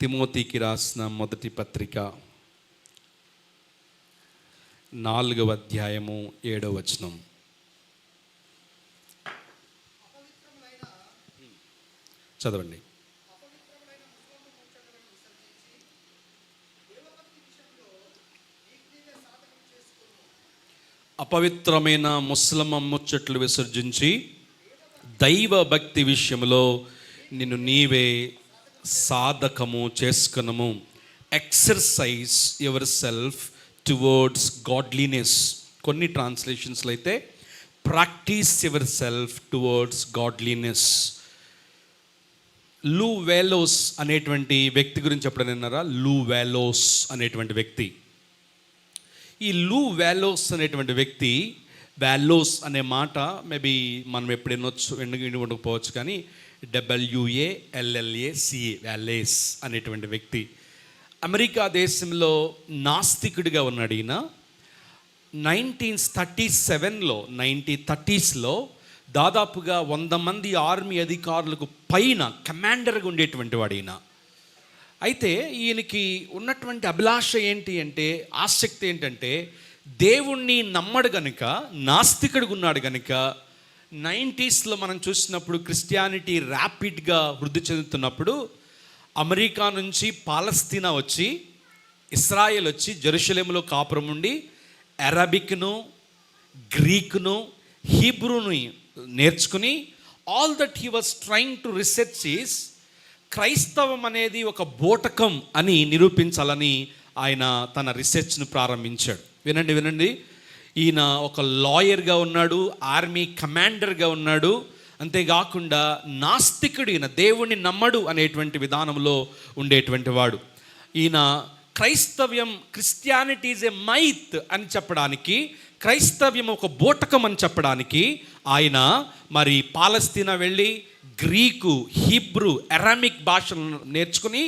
తిమోతికి రాసిన మొదటి పత్రిక 4వ అధ్యాయము 7వ వచనం. చదవండి. అపవిత్రమైన ముస్లిం ముచ్చట్లు విసర్జించి దైవ భక్తి విషయంలో నిన్ను నీవే సాధకము చేసుకునము. Exercise yourself towards godliness. కొన్ని ట్రాన్స్లేషన్స్లో అయితే practice yourself towards godliness. లూ వేలోస్ అనేటువంటి వ్యక్తి గురించి ఎప్పుడైనా విన్నారా? లూ వేలోస్ అనేటువంటి వ్యక్తి. ఈ లూ వేలోస్ అనేటువంటి వ్యక్తి, వేలోస్ అనే మాట మేబీ మనం ఎప్పుడు ఉండకపోవచ్చు, కానీ WALLACE వేలేస్ అనేటువంటి వ్యక్తి అమెరికా దేశంలో నాస్తికుడిగా ఉన్నాడు. ఈయన 1937లో దాదాపుగా 100 మంది ఆర్మీ అధికారులకు పైన కమాండర్గా ఉండేటువంటి వాడు ఈయన. అయితే ఈయనకి ఉన్నటువంటి అభిలాష ఏంటి అంటే, ఆసక్తి ఏంటంటే, దేవుణ్ణి నమ్మడు గనుక, నాస్తికుడిగా ఉన్నాడు గనుక 90sలో మనం చూసినప్పుడు క్రిస్టియానిటీ ర్యాపిడ్గా వృద్ధి చెందుతున్నప్పుడు అమెరికా నుంచి పాలస్తీనా వచ్చి, ఇస్రాయేల్ వచ్చి జెరూసలేములో కాపురం ఉండి అరబిక్ను, గ్రీక్ను, హీబ్రూను నేర్చుకుని all that he was trying to research is క్రైస్తవం అనేది ఒక బోటకం అని నిరూపించాలని ఆయన తన రీసెర్చ్ను ప్రారంభించాడు. వినండి, ఈయన ఒక లాయర్గా ఉన్నాడు, ఆర్మీ కమాండర్గా ఉన్నాడు. అంతేకాకుండా నాస్తికుడు, ఈయన దేవుణ్ణి నమ్మడు అనేటువంటి విధానంలో ఉండేటువంటి వాడు. ఈయన క్రిస్టియానిటీ ఈజ్ ఎ మైత్ అని చెప్పడానికి, క్రైస్తవ్యం ఒక బోటకం అని చెప్పడానికి ఆయన మరి పాలస్తీనా వెళ్ళి గ్రీకు, హీబ్రూ, అరామిక్ భాషలను నేర్చుకుని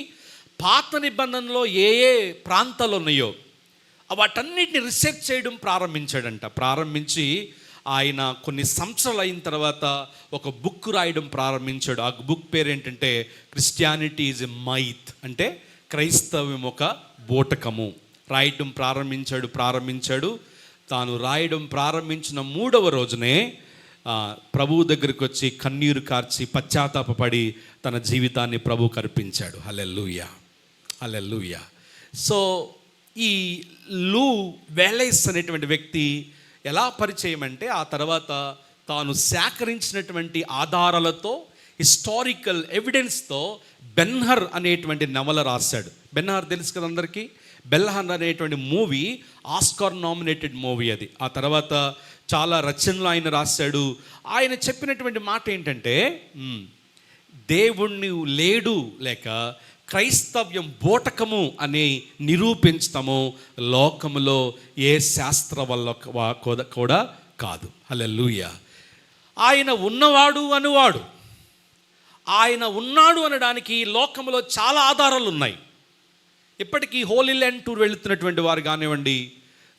పాత నిబంధనలో ఏ ప్రాంతాలు ఉన్నాయో వాటన్నిటిని రీసెర్చ్ చేయడం ప్రారంభించాడంట. ప్రారంభించి ఆయన కొన్ని సంవత్సరాలు అయిన తర్వాత ఒక బుక్ రాయడం ప్రారంభించాడు. ఆ బుక్ పేరు ఏంటంటే క్రిస్టియానిటీ ఈజ్ ఎ మైత్, అంటే క్రైస్తవ్యం ఒక బోటకము. రాయడం ప్రారంభించాడు. తాను రాయడం ప్రారంభించిన 3వ రోజునే ప్రభువు దగ్గరికి వచ్చి కన్నీరు కార్చి పశ్చాత్తాపపడి తన జీవితాన్ని ప్రభువుకు అర్పించాడు. హల్లెలూయా, హల్లెలూయా. సో ఈ లూ వేలేస్ అనేటువంటి వ్యక్తి ఎలా పరిచయం అంటే, ఆ తర్వాత తాను సేకరించినటువంటి ఆధారాలతో, హిస్టారికల్ ఎవిడెన్స్తో బెన్హర్ అనేటువంటి నవల రాశాడు. బెన్హర్ తెలుసు కదా అందరికీ. బెన్హర్ అనేటువంటి మూవీ ఆస్కార్ నామినేటెడ్ మూవీ అది. ఆ తర్వాత చాలా రచనలు ఆయన రాశాడు. ఆయన చెప్పినటువంటి మాట ఏంటంటే, దేవుణ్ణి లేడు లేక క్రైస్తవ్యం బోటకము అని నిరూపించటము లోకములో ఏ శాస్త్ర వల్ల కూడా కాదు. హల్లెలూయా. ఆయన ఉన్నవాడు అనువాడు, ఆయన ఉన్నాడు అనడానికి లోకంలో చాలా ఆధారాలు ఉన్నాయి. ఇప్పటికీ హోలీ ల్యాండ్ టూర్ వెళుతున్నటువంటి వారు కానివ్వండి,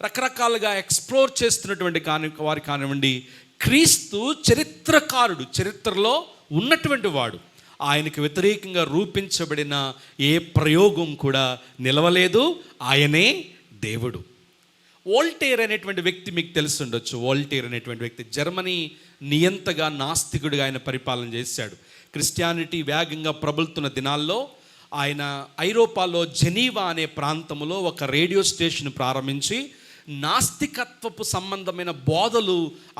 రకరకాలుగా ఎక్స్ప్లోర్ చేస్తున్నటువంటి వారు కానివ్వండి, క్రీస్తు చరిత్రకారుడు, చరిత్రలో ఉన్నటువంటి వాడు. ఆయనకు వ్యతిరేకంగా రూపించబడిన ఏ ప్రయోగం కూడా నిలవలేదు. ఆయనే దేవుడు. వోల్టేర్ అనేటువంటి వ్యక్తి మీకు తెలిసి ఉండొచ్చు. వోల్టేర్ అనేటువంటి వ్యక్తి జర్మనీ నియంతగా నాస్తికుడిగా ఆయన పరిపాలన చేశాడు. క్రిస్టియానిటీ వేగంగా ప్రబలుతున్న దినాల్లో ఆయన ఐరోపాలో జెనీవా అనే ప్రాంతంలో ఒక రేడియో స్టేషన్ ప్రారంభించి నాస్తికత్వపు సంబంధమైన బోధలు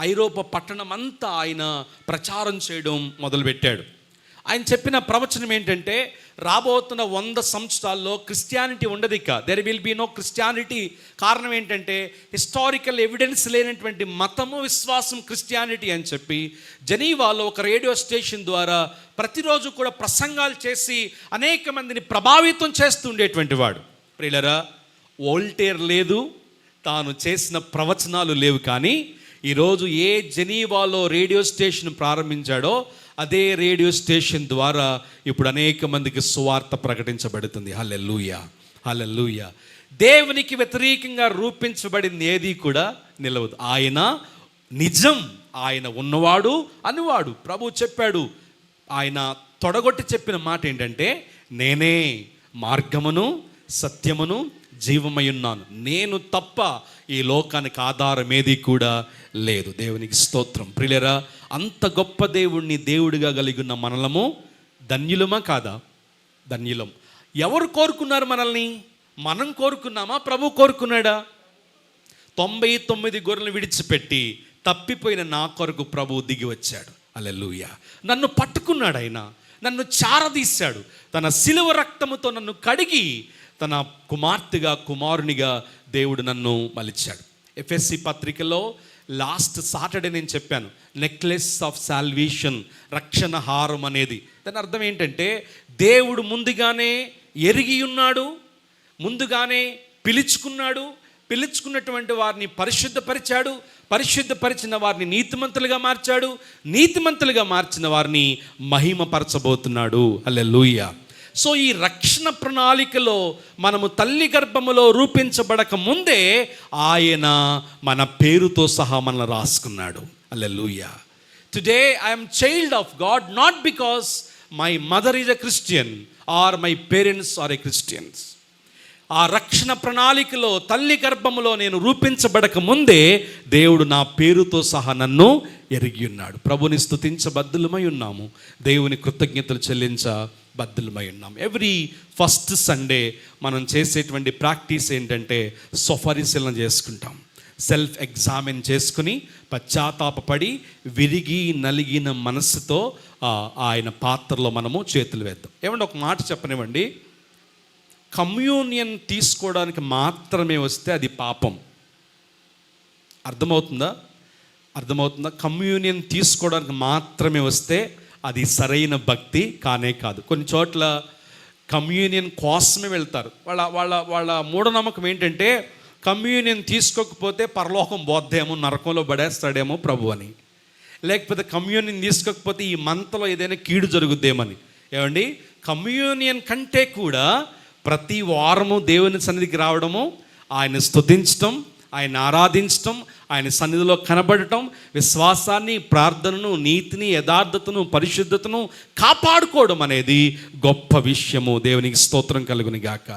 ఐరోపా పట్టణమంతా ఆయన ప్రచారం చేయడం మొదలుపెట్టాడు. ఆయన చెప్పిన ప్రవచనం ఏంటంటే, రాబోతున్న 100 సంవత్సరాల్లో క్రిస్టియానిటీ ఉండదు, ఇక there will be no Christianity. కారణం ఏంటంటే, హిస్టారికల్ ఎవిడెన్స్ లేనటువంటి మతము, విశ్వాసం క్రిస్టియానిటీ అని చెప్పి జెనీవాలో ఒక రేడియో స్టేషన్ ద్వారా ప్రతిరోజు కూడా ప్రసంగాలు చేసి అనేక మందిని ప్రభావితం చేస్తూ ఉండేటువంటి వాడు. ప్రియులరా, వోల్టేర్ లేదు, తాను చేసిన ప్రవచనాలు లేవు. కానీ ఈరోజు ఏ జెనీవాలో రేడియో స్టేషన్ ప్రారంభించాడో అదే రేడియో స్టేషన్ ద్వారా ఇప్పుడు అనేక మందికి సువార్త ప్రకటించబడుతుంది. హల్లెలూయా, హల్లెలూయా. దేవునికి వ్యతిరేకంగా రూపించబడింది ఏది కూడా నిలవదు. ఆయన నిజం, ఆయన ఉన్నవాడు అనువాడు. ప్రభు చెప్పాడు, ఆయన తొడగొట్టి చెప్పిన మాట ఏంటంటే, నేనే మార్గమును సత్యమును జీవమై ఉన్నాను, నేను తప్ప ఈ లోకానికి ఆధారం ఏది కూడా లేదు. దేవునికి స్తోత్రం. ప్రియులరా, అంత గొప్ప దేవుణ్ణి దేవుడిగా కలిగి ఉన్న మనలము ధన్యులమా కాదా? ధన్యులం. ఎవరు కోరుకున్నారు మనల్ని? మనం కోరుకున్నామా? ప్రభు కోరుకున్నాడా? 99 గొర్రెలను విడిచిపెట్టి తప్పిపోయిన నా కొరకు ప్రభు దిగి వచ్చాడు. హల్లెలూయా. నన్ను పట్టుకున్నాడు, ఆయన నన్ను చారదీశాడు, తన శిలువ రక్తముతో నన్ను కడిగి తన కుమార్తెగా కుమారునిగా దేవుడు నన్ను మలిచాడు. ఎఫెసీ పత్రికలో లాస్ట్ సాటర్డే నేను చెప్పాను, నెక్లెస్ ఆఫ్ సాల్వేషన్, రక్షణ హారం అనేది. దాని అర్థం ఏంటంటే దేవుడు ముందుగానే ఎరిగి ఉన్నాడు, ముందుగానే పిలుచుకున్నటువంటి వారిని పరిశుద్ధపరిచాడు, పరిశుద్ధపరిచిన వారిని నీతిమంతులుగా మార్చాడు, నీతిమంతులుగా మార్చిన వారిని మహిమపరచబోతున్నాడు. హల్లెలూయా. సో ఈ రక్షణ ప్రణాళికలో మనము తల్లి గర్భములో రూపించబడక ముందే ఆయన మన పేరుతో సహా మనల్ని రాసుకున్నాడు. Hallelujah. Today I'm child of God not because my mother is a Christian or my parents are a Christians. ఆ రక్షణ ప్రణాళికలో తల్లి గర్భములో నేను రూపించబడక ముందే దేవుడు నా పేరుతో సహా నన్ను ఎరిగి ఉన్నాడు. ప్రభుని స్తుతించబద్దులమై ఉన్నాము, దేవుని కృతజ్ఞతలు చెల్లించబద్దులమై ఉన్నాము. ఎవ్రీ ఫస్ట్ సండే మనం చేసేటువంటి ప్రాక్టీస్ ఏంటంటే సఫరిశీలన చేసుకుంటాం. సెల్ఫ్ ఎగ్జామిన్ చేసుకుని పశ్చాత్తాపపడి విరిగి నలిగిన మనస్సుతో ఆయన పాత్రలో మనము చేతులు వేద్దాం. ఏమంటే ఒక మాట చెప్పనివ్వండి, కమ్యూనియన్ తీసుకోవడానికి మాత్రమే వస్తే అది పాపం. అర్థమవుతుందా? కమ్యూనియన్ తీసుకోవడానికి మాత్రమే వస్తే అది సరైన భక్తి కానే కాదు. కొన్ని చోట్ల కమ్యూనియన్ కోసమే వెళ్తారు. వాళ్ళ మూఢనమ్మకం ఏంటంటే కమ్యూనియన్ తీసుకోకపోతే పరలోకం పోద్దేమో, నరకంలో పడేస్తాడేమో ప్రభు అని, లేకపోతే కమ్యూనియన్ తీసుకోకపోతే ఈ మంతలో ఏదైనా కీడు జరుగుద్దేమని. ఏమండి, కమ్యూనియన్ కంటే కూడా ప్రతి వారము దేవుని సన్నిధికి రావడము, ఆయన స్తుతించటం, ఆయన ఆరాధించటం, ఆయన సన్నిధిలో కనబడటం, విశ్వాసాన్ని, ప్రార్థనను, నీతిని, యథార్థతను, పరిశుద్ధతను కాపాడుకోవడం అనేది గొప్ప విషయము. దేవునికి స్తోత్రం కలుగును గాక.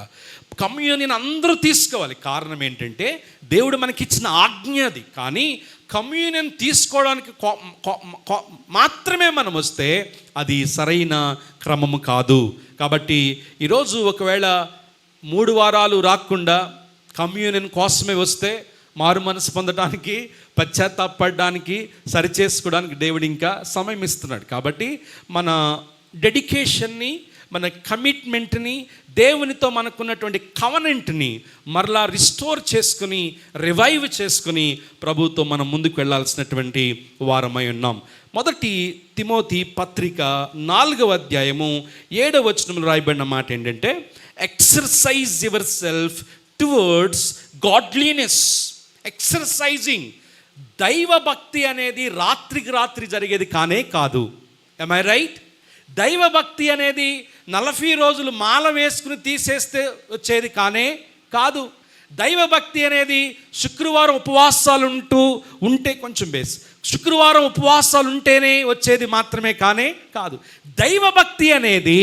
కమ్యూనియన్ అందరూ తీసుకోవాలి. కారణం ఏంటంటే దేవుడు మనకిచ్చిన ఆజ్ఞ అది. కానీ కమ్యూనియన్ తీసుకోవడానికి మాత్రమే మనం వస్తే అది సరైన క్రమము కాదు. కాబట్టి ఈరోజు ఒకవేళ 3 వారాలు రాకుండా కమ్యూనియన్ కోసమే వస్తే మారు మనసు పొందడానికి, పశ్చాత్తాపడడానికి, సరిచేసుకోవడానికి దేవుడు ఇంకా సమయం ఇస్తున్నాడు. కాబట్టి మన డెడికేషన్ని, మన కమిట్మెంట్ని, దేవునితో మనకున్నటువంటి కవనెంట్ని మరలా రిస్టోర్ చేసుకుని, రివైవ్ చేసుకుని ప్రభుతో మనం ముందుకు వెళ్ళాల్సినటువంటి వారమై ఉన్నాం. మొదటి తిమోతి పత్రిక 4వ అధ్యాయము 7వ వచనంలో రాయబడిన మాట ఏంటంటే, exercise yourself towards godliness. Exercising. దైవ భక్తి అనేది రాత్రికి రాత్రి జరిగేది కానే కాదు. am I right? దైవ భక్తి అనేది 40 రోజులు మాల వేసుకుని తీసేస్తే వచ్చేది కానే కాదు. దైవ భక్తి అనేది శుక్రవారం ఉపవాసాలు ఉంటే కొంచెం బేస్, శుక్రవారం ఉపవాసాలు ఉంటేనే వచ్చేది మాత్రమే కానే కాదు. దైవ భక్తి అనేది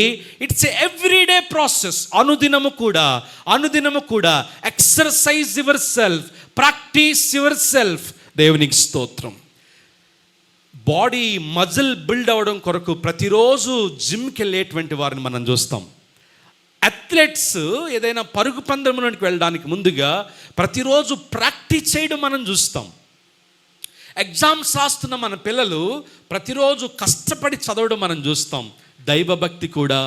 ఇట్స్ ఎవ్రీడే ప్రాసెస్. అనుదినము కూడా exercise your self, practice your self. దేవునికి స్తోత్రం. బాడీ మజిల్ బిల్డ్ అవ్వడం కొరకు ప్రతిరోజు జిమ్కి వెళ్ళేటువంటి వారిని మనం చూస్తాం. అథ్లెట్స్ ఏదైనా పరుగు పందెంలోకి వెళ్ళడానికి ముందుగా ప్రతిరోజు ప్రాక్టీస్ చేయడం మనం చూస్తాం. ఎగ్జామ్స్ రాస్తున్న మన పిల్లలు ప్రతిరోజు కష్టపడి చదవడం మనం చూస్తాం. దైవభక్తి కూడా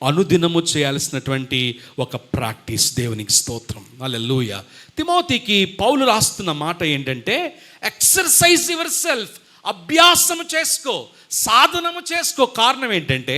అనుదినము చేయాల్సినటువంటి ఒక ప్రాక్టీస్. దేవునికి స్తోత్రం. హల్లెలూయా. తిమోతికి పౌలు రాస్తున్న మాట ఏంటంటే, ఎక్సర్సైజ్ యువర్ సెల్ఫ్. అభ్యాసము చేసుకో, సాధనము చేసుకో. కారణం ఏంటంటే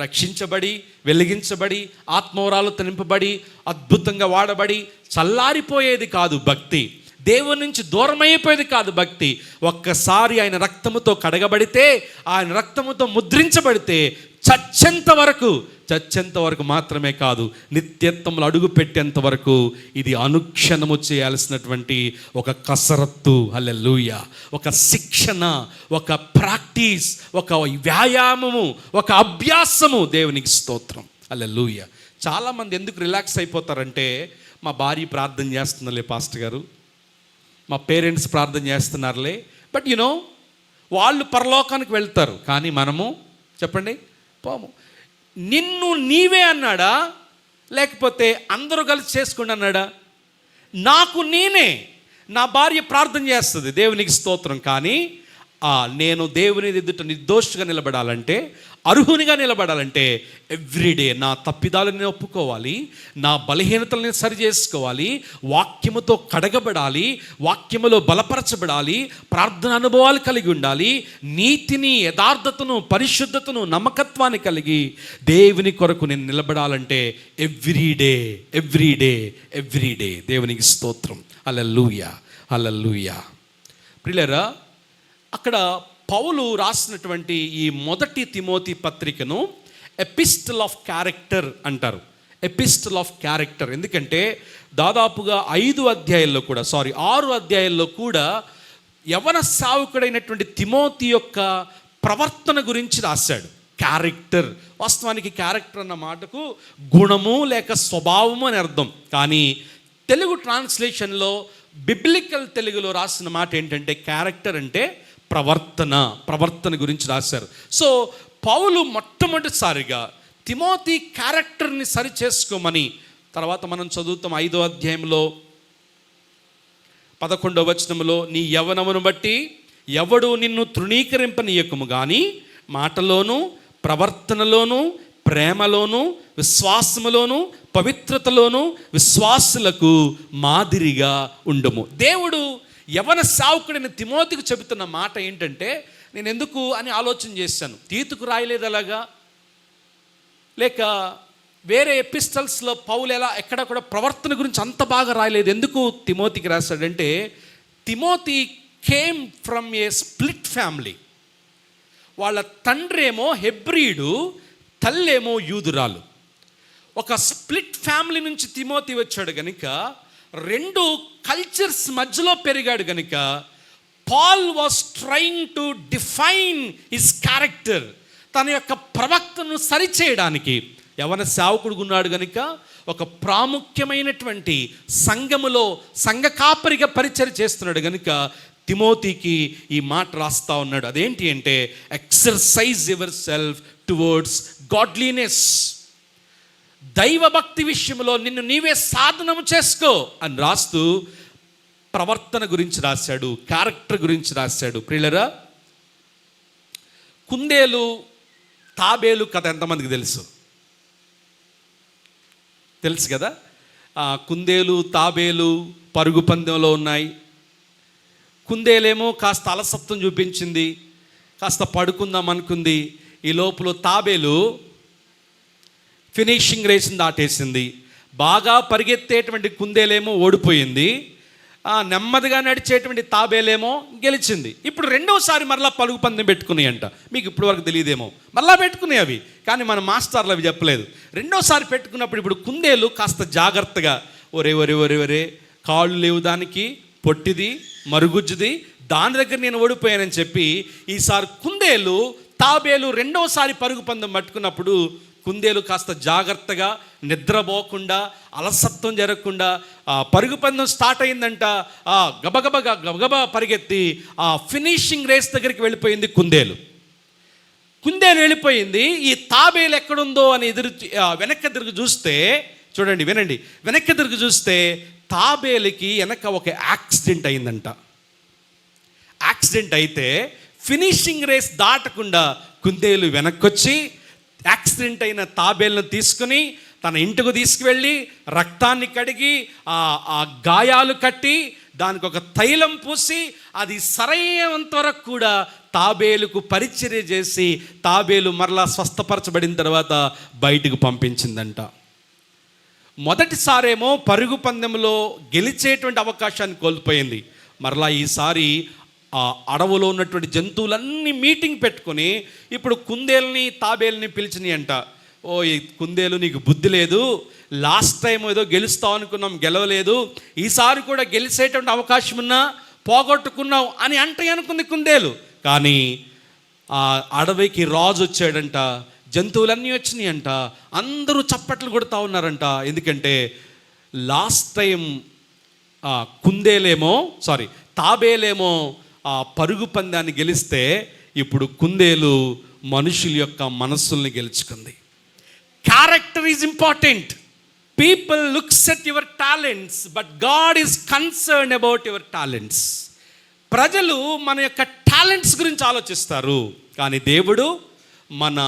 రక్షించబడి, వెలిగించబడి, ఆత్మవరాలతో నింపబడి, అద్భుతంగా వాడబడి చల్లారిపోయేది కాదు భక్తి. దేవుని నుంచి దూరమైపోయేది కాదు భక్తి. ఒక్కసారి ఆయన రక్తముతో కడగబడితే, ఆయన రక్తముతో ముద్రించబడితే చచ్చేంత వరకు మాత్రమే కాదు, నిత్యత్వంలో అడుగు పెట్టేంత వరకు ఇది అనుక్షణము చేయాల్సినటువంటి ఒక కసరత్తు. హల్లెలూయా. ఒక శిక్షణ, ఒక ప్రాక్టీస్, ఒక వ్యాయామము, ఒక అభ్యాసము. దేవునికి స్తోత్రం. హల్లెలూయా. చాలామంది ఎందుకు రిలాక్స్ అయిపోతారంటే, మా భార్య ప్రార్థన చేస్తుందిలే పాస్టర్ గారు, మా పేరెంట్స్ ప్రార్థన చేస్తున్నారులే, బట్ వాళ్ళు పరలోకానికి వెళ్తారు, కానీ మనము చెప్పండి పోము. నిన్ను నీవే అన్నాడా, లేకపోతే అందరూ కలిసి చేసుకోండి అన్నాడా? నాకు నేనే. నా భార్య ప్రార్థన చేస్తుంది, దేవునికి స్తోత్రం, కానీ నేను దేవుని ఎదుట నిర్దోషిగా నిలబడాలంటే, అర్హునిగా నిలబడాలంటే ఎవ్రీడే నా తప్పిదాలను నేను ఒప్పుకోవాలి, నా బలహీనతలను నేను సరి చేసుకోవాలి, వాక్యముతో కడగబడాలి, వాక్యములో బలపరచబడాలి, ప్రార్థన అనుభవాలు కలిగి ఉండాలి, నీతిని, యథార్థతను, పరిశుద్ధతను, నమ్మకత్వాన్ని కలిగి దేవుని కొరకు నేను నిలబడాలంటే ఎవ్రీడే ఎవ్రీడే ఎవ్రీడే. దేవునికి స్తోత్రం. హల్లెలూయా హల్లెలూయా. ప్రియులారా, అక్కడ పౌలు రాసినటువంటి ఈ మొదటి తిమోతి పత్రికను ఎపిస్టల్ ఆఫ్ క్యారెక్టర్ అంటారు. ఎపిస్టల్ ఆఫ్ క్యారెక్టర్ ఎందుకంటే దాదాపుగా 6 అధ్యాయాల్లో కూడా యవన సేవకుడైనటువంటి తిమోతి యొక్క ప్రవర్తన గురించి రాశాడు. క్యారెక్టర్, వాస్తవానికి క్యారెక్టర్ అన్న మాటకు గుణము లేక స్వభావము అని అర్థం, కానీ తెలుగు ట్రాన్స్లేషన్లో బిబ్లికల్ తెలుగులో రాసిన మాట ఏంటంటే క్యారెక్టర్ అంటే ప్రవర్తన గురించి రాశారు. సో పౌలు మొట్టమొదటిసారిగా తిమోతి క్యారెక్టర్ని సరి చేసుకోమని, తర్వాత మనం చదువుతాం 5వ అధ్యాయంలో 11వ వచనంలో, నీ యవ్వనమును బట్టి ఎవడు నిన్ను తృణీకరింపనీయకము కానీ మాటలోను, ప్రవర్తనలోను, ప్రేమలోను, విశ్వాసములోను, పవిత్రతలోను విశ్వాసులకు మాదిరిగా ఉండుము. దేవుడు యవన సేవకుడైన తిమోతికి చెబుతున్న మాట ఏంటంటే, నేను ఎందుకు అని ఆలోచన చేశాను, తీతుకు రాయలేదు అలాగా, లేక వేరే ఎపిస్టల్స్లో పౌలు ఎక్కడ కూడా ప్రవర్తన గురించి అంత బాగా రాయలేదు, ఎందుకు తిమోతికి రాశాడంటే, Timothy came from a split family. వాళ్ళ తండ్రేమో హెబ్రీయుడు, తల్లేమో యూదురాలు. ఒక స్ప్లిట్ ఫ్యామిలీ నుంచి తిమోతి వచ్చాడు కనుక, 2 కల్చర్స్ మధ్యలో పెరిగాడు కనుక, Paul was trying to define his character. తన యొక్క ప్రవక్తను సరిచేయడానికి యవన సేవకుడు ఉన్నాడు కనుక, ఒక ప్రాముఖ్యమైనటువంటి సంఘములో సంఘ కాపరిగా పరిచయం చేస్తున్నాడు కనుక తిమోతికి ఈ మాట రాస్తా ఉన్నాడు. అదేంటి అంటే, exercise yourself towards godliness. దైవభక్తి విషయంలో నిన్ను నీవే సాధనము చేసుకో అని రాస్తూ ప్రవర్తన గురించి రాశాడు, క్యారెక్టర్ గురించి రాశాడు. ప్రియులరా, కుందేలు తాబేలు కథ ఎంతమందికి తెలుసు కదా? కుందేలు తాబేలు పరుగు పందెంలో ఉన్నాయి. కుందేలేమో కాస్త అలసత్వం చూపించింది, కాస్త పడుకుందాం అనుకుంది. ఈ లోపల తాబేలు ఫినిషింగ్ రేస్ని దాటేసింది. బాగా పరిగెత్తేటువంటి కుందేలేమో ఓడిపోయింది, నెమ్మదిగా నడిచేటువంటి తాబేలేమో గెలిచింది. ఇప్పుడు రెండోసారి మరలా పలుగు పందెం పెట్టుకున్నాయి అంట. మీకు ఇప్పుడు వరకు తెలియదేమో, మరలా పెట్టుకున్నాయి అవి, కానీ మన మాస్టర్లు అవి చెప్పలేదు. రెండోసారి పెట్టుకున్నప్పుడు ఇప్పుడు కుందేలు కాస్త జాగ్రత్తగా, ఒరే కాళ్ళు లేవు దానికి, పొట్టిది, మరుగుజ్జుది, దాని దగ్గర నేను ఓడిపోయానని చెప్పి ఈసారి కుందేలు తాబేలు రెండోసారి పరుగు పందెం పట్టుకున్నప్పుడు కుందేలు కాస్త జాగ్రత్తగా, నిద్రపోకుండా, అలసత్వం జరగకుండా పరుగు పందెం స్టార్ట్ అయిందంట. గబగబా పరిగెత్తి ఫినిషింగ్ రేస్ దగ్గరికి వెళ్ళిపోయింది కుందేలు వెళ్ళిపోయింది. ఈ తాబేలు ఎక్కడుందో అని వెనక్కి తిరిగి చూస్తే, చూడండి వినండి, వెనక్కి తిరిగి చూస్తే తాబేలుకి వెనక ఒక యాక్సిడెంట్ అయిందంట. యాక్సిడెంట్ అయితే ఫినిషింగ్ రేస్ దాటకుండా కుందేలు వెనక్కొచ్చి యాక్సిడెంట్ అయిన తాబేలును తీసుకుని తన ఇంటికి తీసుకువెళ్ళి రక్తాన్ని కడిగి ఆ గాయాలు కట్టి దానికి ఒక తైలం పూసి అది సరైనంత వరకు కూడా తాబేలుకు పరిచర్య చేసి తాబేలు మరలా స్వస్థపరచబడిన తర్వాత బయటకు పంపించిందంట. మొదటిసారేమో పరుగు పందెంలో గెలిచేటువంటి అవకాశాన్ని కోల్పోయింది. మరలా ఈసారి ఆ అడవులో ఉన్నటువంటి జంతువులన్నీ మీటింగ్ పెట్టుకొని ఇప్పుడు కుందేలుని తాబేలుని పిలిచినాయి అంట. ఓ ఈ కుందేలు, నీకు బుద్ధి లేదు, లాస్ట్ టైం ఏదో గెలుస్తావు అనుకున్నాం, గెలవలేదు, ఈసారి కూడా గెలిచేటువంటి అవకాశం ఉన్నా పోగొట్టుకున్నావు అని అంటే అనుకుంది కుందేలు. కానీ ఆ అడవికి రాజు వచ్చాడంట, జంతువులన్నీ వచ్చినాయి అంట, అందరూ చప్పట్లు కొడుతూ ఉన్నారంట. ఎందుకంటే లాస్ట్ టైం తాబేలేమో ఆ పరుగు పందాన్ని గెలిస్తే ఇప్పుడు కుందేలు మనుషుల యొక్క మనస్సుల్ని గెలుచుకుంది. Character is important. People looks at your talents, but God is concern about your talents. ప్రజలు మన యొక్క టాలెంట్స్ గురించి ఆలోచిస్తారు, కానీ దేవుడు మన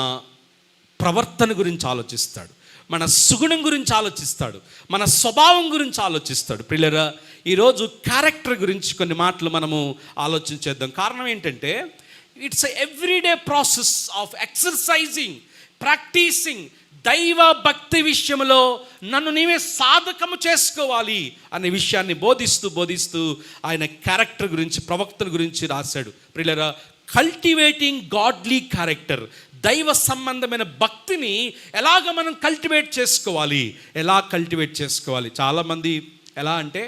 ప్రవర్తన గురించి ఆలోచిస్తాడు, మన సుగుణం గురించి ఆలోచిస్తాడు, మన స్వభావం గురించి ఆలోచిస్తాడు. ప్రియులారా, ఈరోజు క్యారెక్టర్ గురించి కొన్ని మాటలు మనము ఆలోచించేద్దాం. కారణం ఏంటంటే it's everyday process of exercising, practising. దైవ భక్తి విషయంలో నన్ను నీవే సాధకము చేసుకోవాలి అనే విషయాన్ని బోధిస్తూ ఆయన క్యారెక్టర్ గురించి, ప్రవక్తల గురించి రాశాడు. ప్రియులారా, కల్టివేటింగ్ గాడ్లీ క్యారెక్టర్, దైవ సంబంధమైన భక్తిని ఎలాగ మనం కల్టివేట్ చేసుకోవాలి. చాలామంది ఎలా అంటే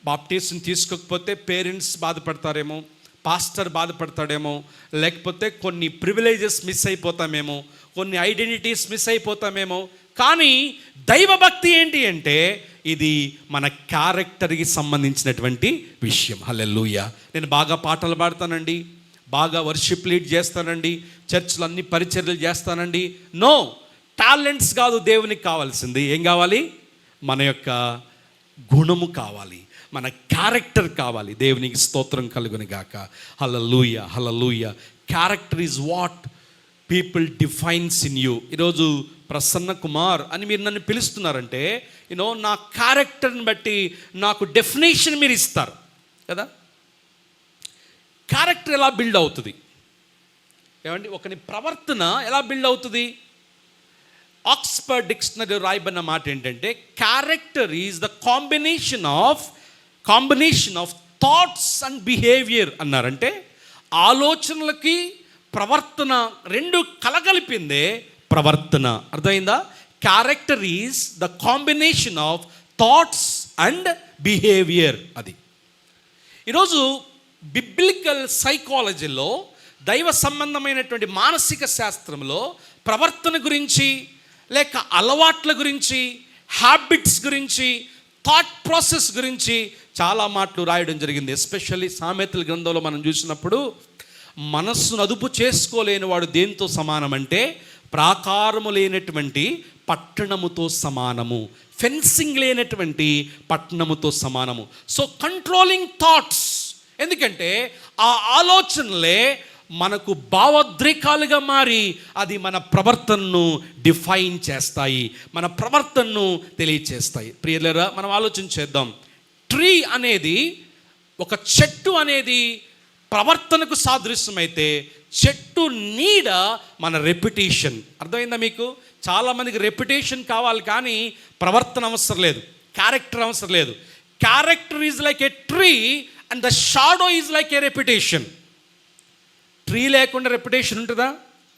బాప్టిజం తీసుకోకపోతే పేరెంట్స్ బాధపడతారేమో, పాస్టర్ బాధపడతాడేమో, లేకపోతే కొన్ని ప్రివిలేజెస్ మిస్ అయిపోతామేమో, కొన్ని ఐడెంటిటీస్ మిస్ అయిపోతామేమో. కానీ దైవభక్తి ఏంటి అంటే ఇది మన క్యారెక్టర్కి సంబంధించినటువంటి విషయం. హల్లెలూయా. నేను బాగా పాటలు పాడతానండి, బాగా వర్షిప్ లీడ్ చేస్తానండి, చర్చ్లో అన్ని పరిచర్యలు చేస్తానండి. నో, టాలెంట్స్ కాదు దేవునికి కావాల్సింది. ఏం కావాలి? మన యొక్క గుణము కావాలి, మన క్యారెక్టర్ కావాలి. దేవునికి స్తోత్రం కలుగును గాక. Hallelujah, hallelujah. Character is what people defines in you. ఈరోజు ప్రసన్న కుమార్ అని మీరు నన్ను పిలుస్తున్నారంటే నా క్యారెక్టర్ని బట్టి నాకు డెఫినేషన్ మీరు ఇస్తారు కదా. క్యారెక్టర్ ఎలా బిల్డ్ అవుతుంది ఏమండి? ఒకని ప్రవర్తన ఎలా బిల్డ్ అవుతుంది? ఆక్స్ఫర్డ్ డిక్షనరీ రాయబడిన మాట ఏంటంటే character is the combination of thoughts and behaviour అన్నారంటే ఆలోచనలకి ప్రవర్తన రెండు కలగలిపిందే ప్రవర్తన. అర్థమైందా? Character is the combination of thoughts and behaviour. అది ఈరోజు బిబ్లికల్ సైకాలజీలో, దైవ సంబంధమైనటువంటి మానసిక శాస్త్రంలో ప్రవర్తన గురించి, లేక అలవాట్ల గురించి, హ్యాబిట్స్ గురించి, థాట్ ప్రాసెస్ గురించి చాలా మాటలు రాయడం జరిగింది. ఎస్పెషల్లీ సామెతల గ్రంథంలో మనం చూసినప్పుడు మనస్సును అదుపు చేసుకోలేని వాడు దేంతో సమానం అంటే ప్రాకారము లేనటువంటి పట్టణముతో సమానము, ఫెన్సింగ్ లేనటువంటి పట్టణముతో సమానము. సో కంట్రోలింగ్ థాట్స్, ఎందుకంటే ఆ ఆలోచనలే మనకు భావోద్రేకాలుగా మారి అది మన ప్రవర్తనను డిఫైన్ చేస్తాయి, మన ప్రవర్తనను తెలియచేస్తాయి. ప్రియులారా, మనం ఆలోచించేద్దాం. ట్రీ అనేది, ఒక చెట్టు అనేది ప్రవర్తనకు సాదృశ్యమైతే చెట్టు నీడ మన రెప్యుటేషన్. అర్థమైందా మీకు? చాలామందికి రెప్యుటేషన్ కావాలి కానీ ప్రవర్తన అవసరం లేదు, క్యారెక్టర్ అవసరం లేదు. Character is like A tree and the shadow is like A reputation. Tree లేకుండా రెప్యుటేషన్ ఉంటుందా?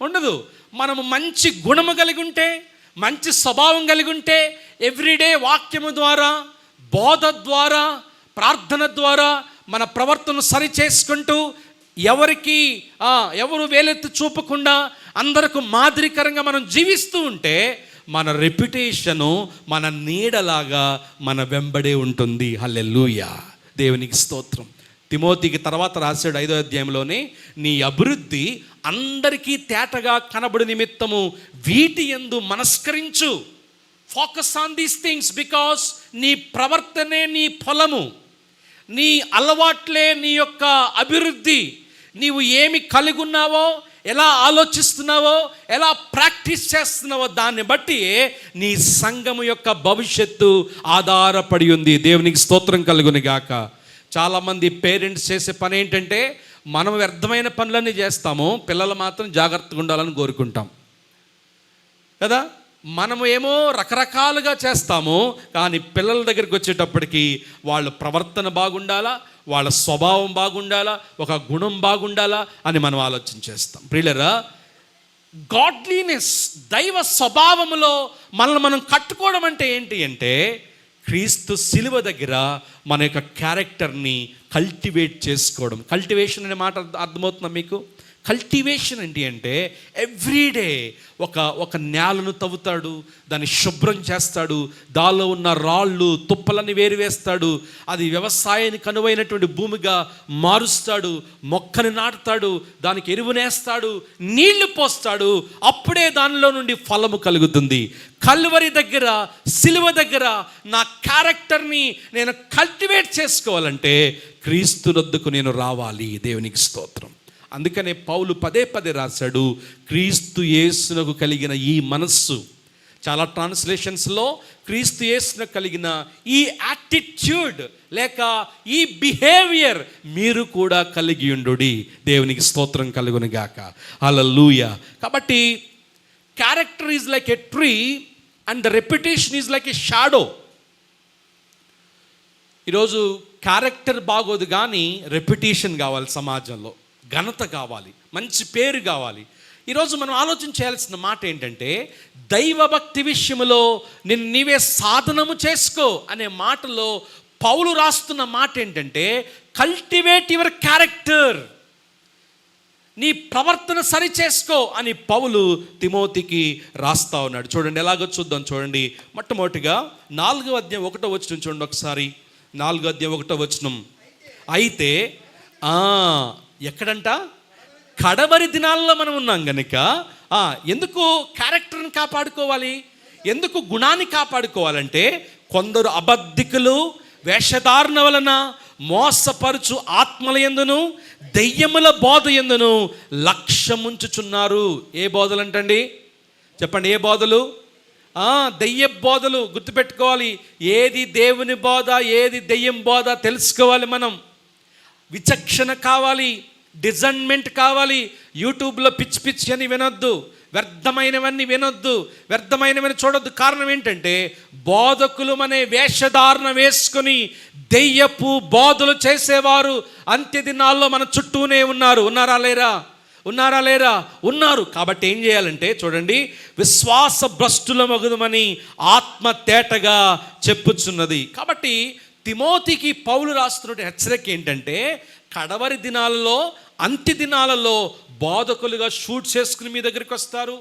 ఉండదు. మనము మంచి గుణము కలిగి ఉంటే, మంచి స్వభావం కలిగి ఉంటే, ఎవ్రీడే వాక్యము ద్వారా, బోధ ద్వారా, ప్రార్థన ద్వారా మన ప్రవర్తనను సరి చేసుకుంటూ ఎవరు వేలెత్తి చూపకుండా అందరికి మాదిరికరంగా మనం జీవిస్తూ ఉంటే మన రెప్యుటేషను మన నీడలాగా మన వెంబడే ఉంటుంది. హల్లెలూయా, దేవునికి స్తోత్రం. తిమోతికి తర్వాత రాశాడు 5వ అధ్యాయంలోనే, నీ అభివృద్ధి అందరికీ తేటగా కనబడు నిమిత్తము వీటి యందు మనస్కరించు. Focus on these things because నీ ప్రవర్తనే నీ ఫలము, నీ అలవాట్లే నీ యొక్క అభివృద్ధి. నీవు ఏమి కలిగి ఉన్నావో, ఎలా ఆలోచిస్తున్నావో, ఎలా ప్రాక్టీస్ చేస్తున్నావో దాన్ని బట్టి నీ సంఘము యొక్క భవిష్యత్తు ఆధారపడి ఉంది. దేవునికి స్తోత్రం కలుగును గాక. చాలామంది పేరెంట్స్ చేసే పని ఏంటంటే మనం వ్యర్థమైన పనులన్నీ చేస్తాము, పిల్లలు మాత్రం జాగ్రత్తగా ఉండాలని కోరుకుంటాం కదా. మనము ఏమో రకరకాలుగా చేస్తాము, కానీ పిల్లల దగ్గరికి వచ్చేటప్పటికి వాళ్ళ ప్రవర్తన బాగుండాలా, వాళ్ళ స్వభావం బాగుండాలా, ఒక గుణం బాగుండాలా అని మనం ఆలోచన చేస్తాం. ప్రియులారా, గాడ్లీనెస్, దైవ స్వభావములో మనల్ని మనం కట్టుకోవడం అంటే ఏంటి అంటే క్రీస్తు శిలువ దగ్గర మన యొక్క క్యారెక్టర్ని కల్టివేట్ చేసుకోవడం. కల్టివేషన్ అనే మాట అర్థమవుతుందా మీకు? కల్టివేషన్ ఏంటి అంటే ఎవ్రీడే ఒక నేలను తవ్వుతాడు, దాన్ని శుభ్రం చేస్తాడు, దానిలో ఉన్న రాళ్ళు తుప్పలన్నీ వేరువేస్తాడు, అది వ్యవసాయానికి అనువైనటువంటి భూమిగా మారుస్తాడు, మొక్కని నాటుతాడు, దానికి ఎరువునేస్తాడు, నీళ్లు పోస్తాడు, అప్పుడే దానిలో నుండి ఫలము కలుగుతుంది. కల్వరి దగ్గర, సిలువ దగ్గర నా క్యారెక్టర్ని నేను కల్టివేట్ చేసుకోవాలంటే క్రీస్తునొద్దకు నేను రావాలి. దేవునికి స్తోత్రం. అందుకనే పౌలు పదే పదే రాశాడు, క్రీస్తు యేసునకు కలిగిన ఈ మనస్సు. చాలా ట్రాన్స్లేషన్స్లో క్రీస్తు యేసునకు కలిగిన ఈ యాటిట్యూడ్ లేక ఈ బిహేవియర్ మీరు కూడా కలిగి ఉండుడి. దేవునికి స్తోత్రం కలుగును గాక. హల్లెలూయా. కాబట్టి character is like a tree and the reputation is like a shadow. ఈరోజు క్యారెక్టర్ బాగోదు కానీ రెప్యుటేషన్ కావాలి, సమాజంలో ఘనత కావాలి, మంచి పేరు కావాలి. ఈరోజు మనం ఆలోచన చేయాల్సిన మాట ఏంటంటే, దైవభక్తి విషయంలో నీవే సాధనము చేసుకో అనే మాటలో పౌలు రాస్తున్న మాట ఏంటంటే, కల్టివేట్ యువర్ క్యారెక్టర్, నీ ప్రవర్తన సరి చేసుకో అని పౌలు తిమోతికి రాస్తా ఉన్నాడు. చూడండి ఎలాగో చూద్దాం. చూడండి, మొట్టమొదటిగా 4వ అధ్యాయం 1వ వచనం చూడండి ఒకసారి. 4వ అధ్యాయం 1వ వచనం. అయితే ఎక్కడంట? కడవరి దినాల్లో మనం ఉన్నాం గనుక ఎందుకు క్యారెక్టర్ని కాపాడుకోవాలి, ఎందుకు గుణాన్ని కాపాడుకోవాలంటే, కొందరు అబద్ధికులు వేషధారణ వలన మోసపరుచు ఆత్మల యందును దెయ్యముల బోధ యందును లక్ష్యముంచుచున్నారు. ఏ బోధలు అంటండి? చెప్పండి, ఏ బోధలు? దెయ్య బోధలు. గుర్తుపెట్టుకోవాలి, ఏది దేవుని బోధ, ఏది దెయ్యం బోధ తెలుసుకోవాలి. మనం విచక్షణ కావాలి, డిజర్న్మెంట్ కావాలి. యూట్యూబ్లో పిచ్చి పిచ్చి అని వినొద్దు, వ్యర్థమైనవన్నీ వినొద్దు, వ్యర్థమైనవని చూడొద్దు. కారణం ఏంటంటే, బోధకులు అనే వేషధారణ వేసుకుని దెయ్యపు బోధలు చేసేవారు అంత్య దినాల్లో మన చుట్టూనే ఉన్నారు. ఉన్నారా లేరా? ఉన్నారా లేరా? ఉన్నారు. కాబట్టి ఏం చేయాలంటే చూడండి, విశ్వాస భ్రష్టుల మగుదమని ఆత్మ తేటగా చెప్పుచున్నది. కాబట్టి తిమోతికి పౌలు రాస్తున్న హెచ్చరిక ఏంటంటే, కడవరి దినాలలో, అంత్య దినాలలో బోధకులుగా షూట్ చేసుకుని మీ దగ్గరికి వస్తారు,